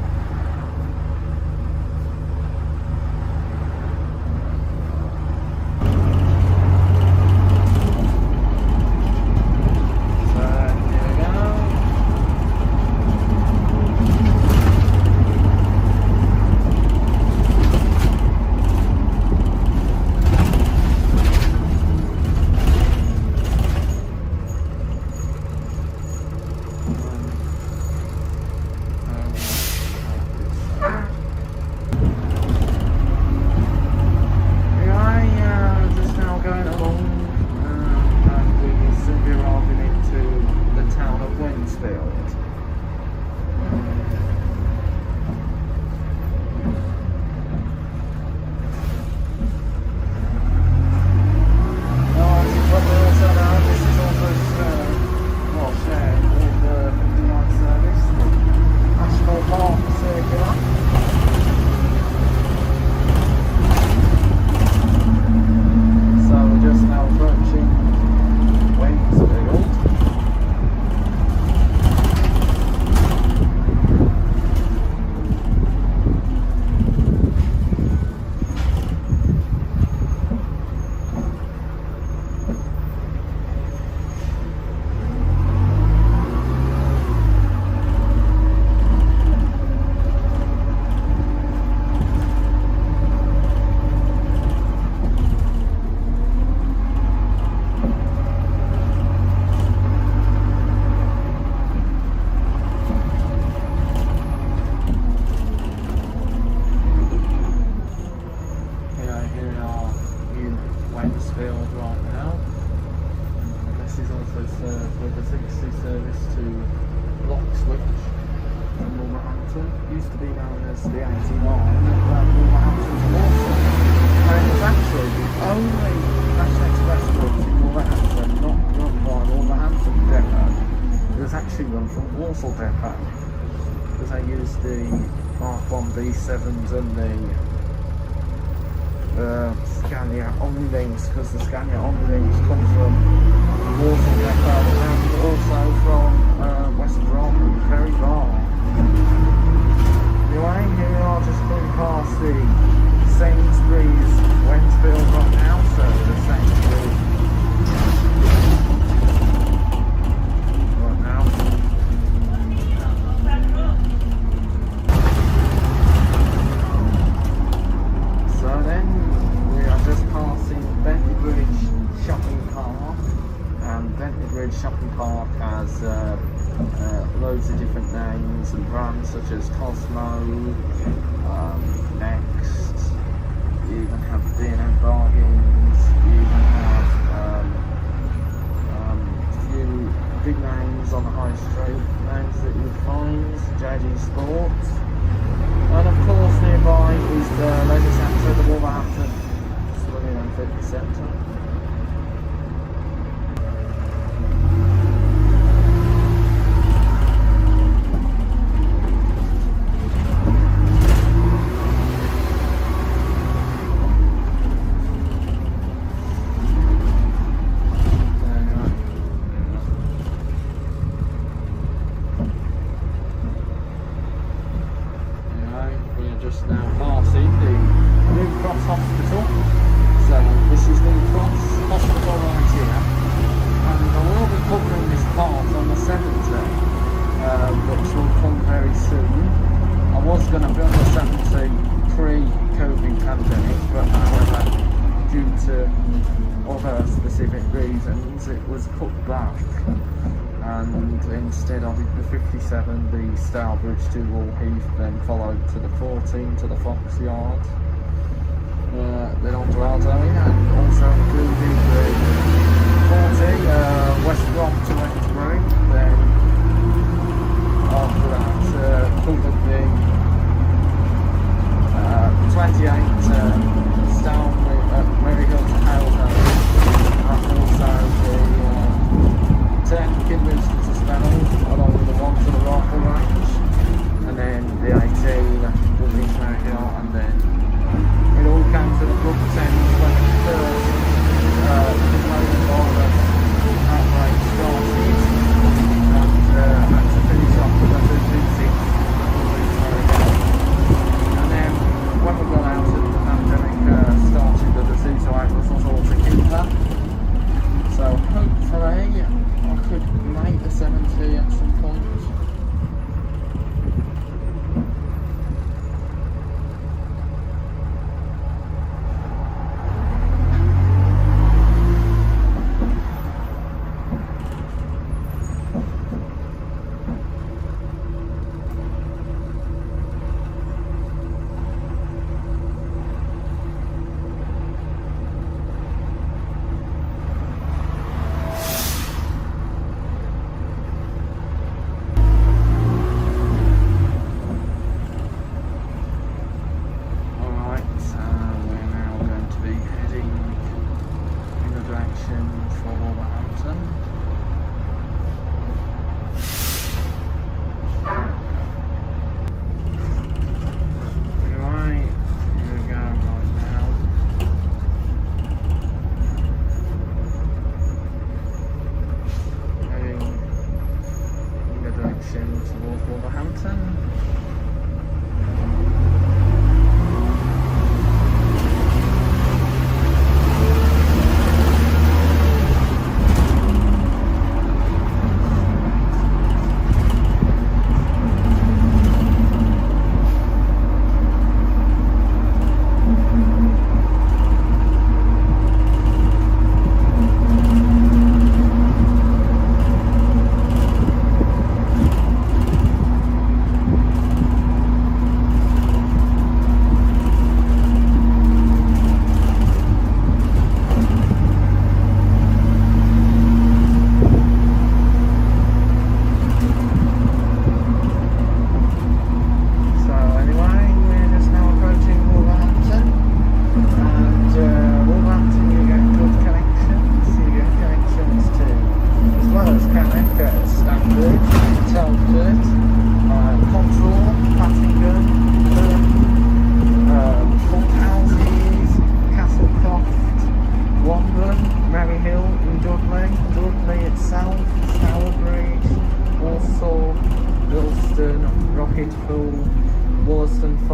as the 89 at Wolverhampton to Walsall. And it was actually the only National Express route in Wolverhampton not run by Wolverhampton depot. It was actually run from Walsall depot, because they used the Mark 1 B7s and the Scania Omnilynx, because the Scania Omnilynx come from Walsall depot and also from West Brom and Ferry Bar. Anyway, here we are just going past the Sainsbury's Wednesfield right now, so the Sainsbury's right now. So then we are just passing Bentley Bridge Shopping Park, and Bentley Bridge Shopping Park has loads of different names and brands such as Cosmo, Next, you even have B&M Bargains, you even have a few big names on the high street, names that you would find, JD Sports, and of course nearby is the leisure centre, the Wolverhampton Swimming and Fitness Centre. Just now passing the New Cross Hospital. So this is New Cross Hospital right here, and I will be covering this part on the 70, which will come very soon. I was going to film the 70 pre-COVID pandemic, but however, due to other specific reasons, it was put back. And instead I did the 57, the Stourbridge to Woolheath, then followed to the 14 to the Fox Yard, then on to Aldane, and also included the 40 West Brom to Westbury, then after that covered the 28 Stourbridge, Maryhill to Haldane, and also the 10 Kidwinson to Spennels, along with the 1 to the Rifle Range, and then the 18 Woodley Hill, and then it all came to the Brook 10 when the first coronavirus outbreak started, and had to finish off with the 2-6 Woodley Hill.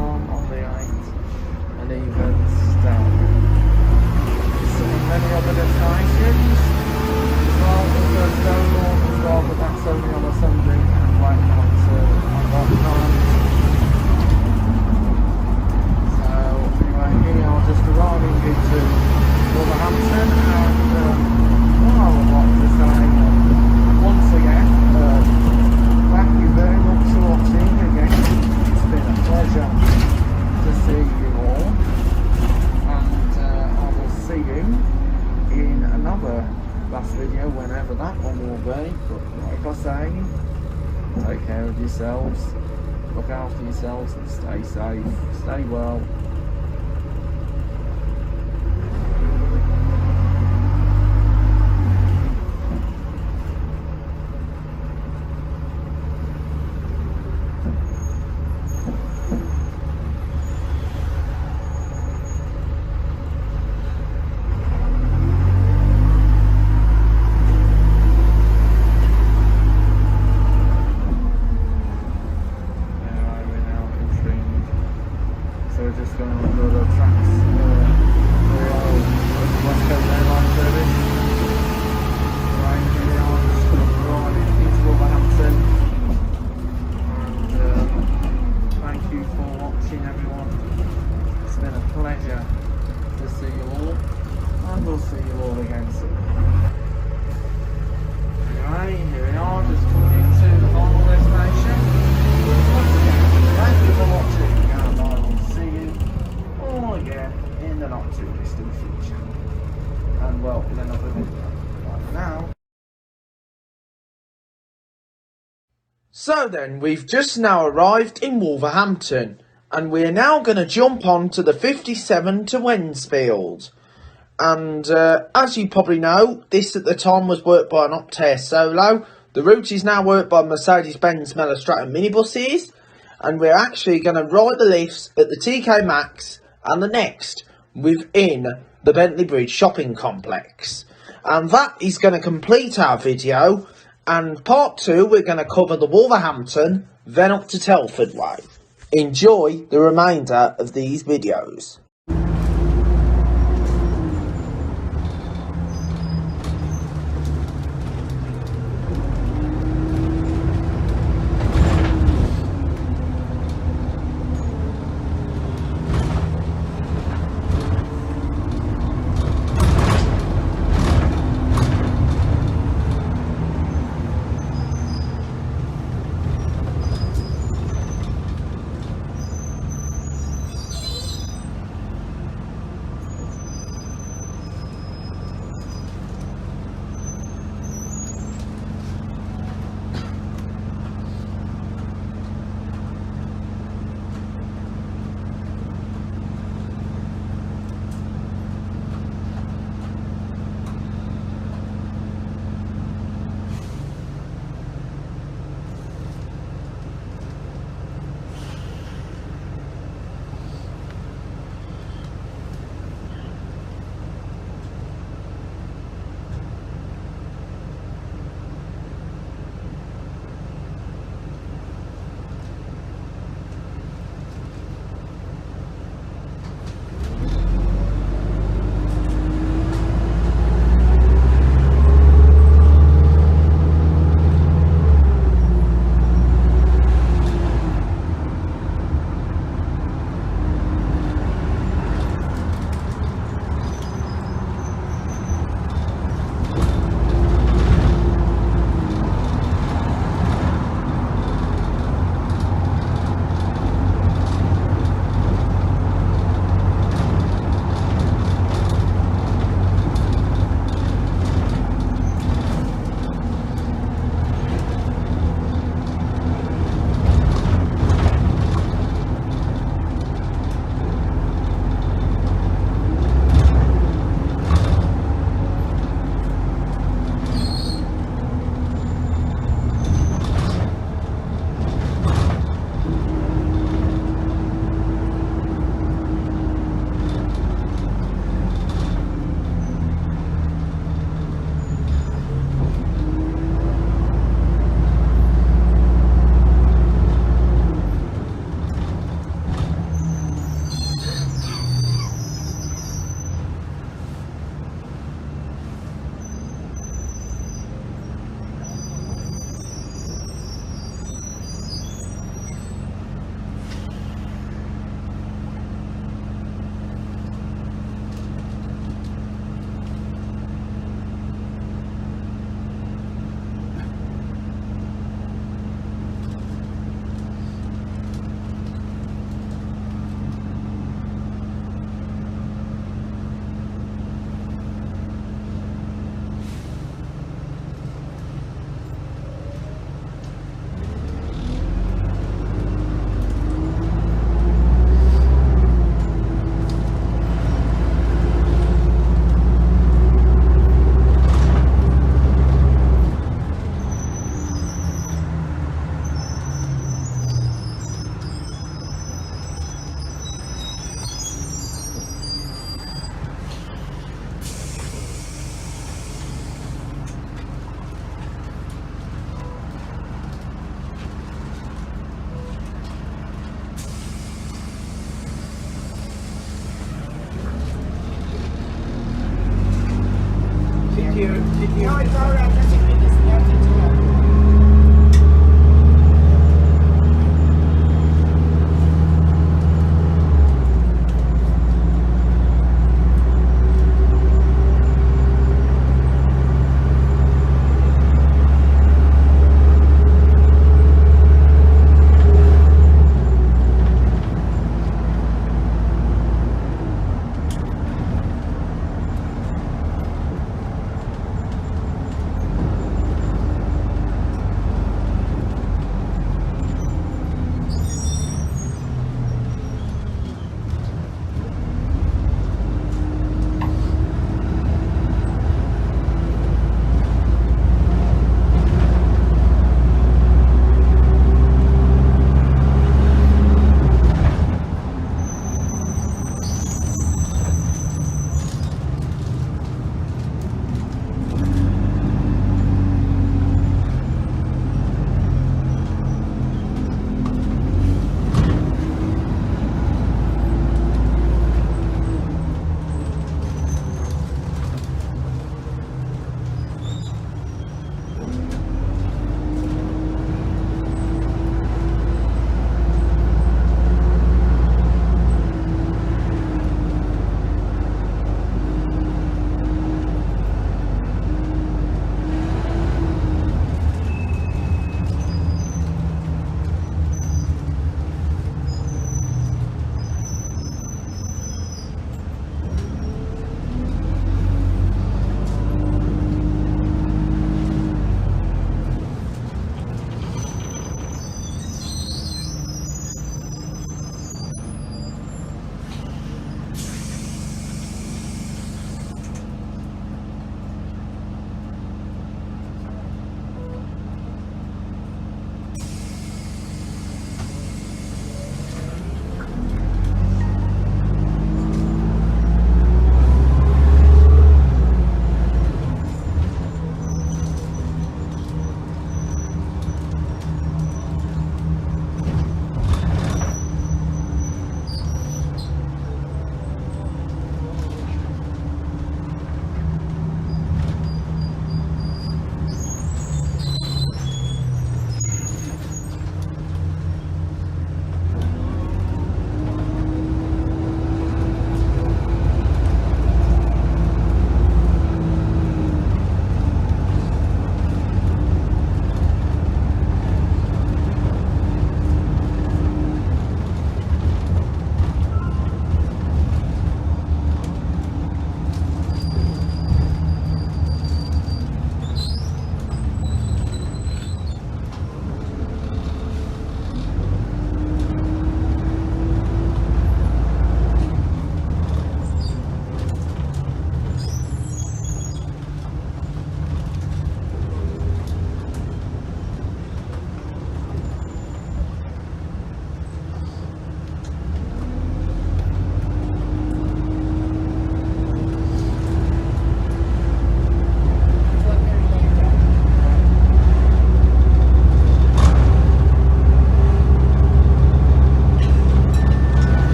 Farm on the 8th, and even Stelvin. Many other destinations as well. There's Stonewall as well, but that's only on a Sunday and wait on that time. So anyway, here I'm just arriving into Wolverhampton, and what I would like to say once again, thank you very much for watching again. It's been a pleasure to see you all, and I will see you in another last video, whenever that one will be. But like I say, take care of yourselves, look after yourselves, and stay safe, stay well. So we're just going on the tracks for our West Coast Airline service. Right, here we are, just arriving into Wolverhampton. And thank you for watching, everyone. It's been a pleasure to see you all, and we'll see you all again soon. Anyway, here we are, just coming into the final destination. Once again, thank you for watching, and I will see you all again in the not too distant future. And well, in another video. Bye for now. So then, we've just now arrived in Wolverhampton, and we're now going to jump on to the 57 to Wednesfield. And as you probably know, this at the time was worked by an Optare Solo. The route is now worked by Mercedes-Benz Melostrata minibuses, and we're actually going to ride the lifts at the TK Maxx and the Next within the Bentley Bridge shopping complex. And that is going to complete our video, and part 2 we're going to cover the Wolverhampton, then up to Telford Way. Enjoy the remainder of these videos. No, it's alright. That's a bit disappointing to her.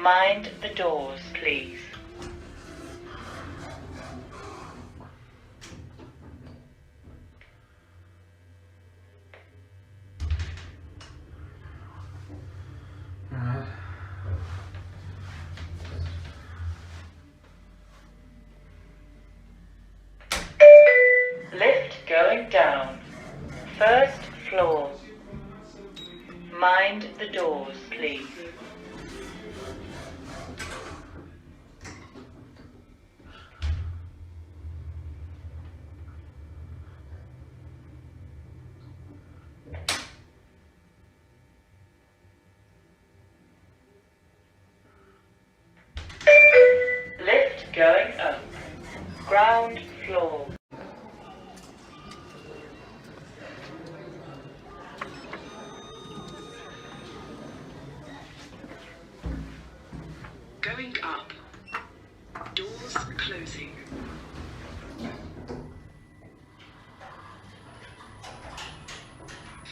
Mind the doors, please. Lift going down. First floor. Mind the doors, please. Lift going up. Ground floor. Going up. Doors closing.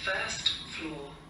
First floor.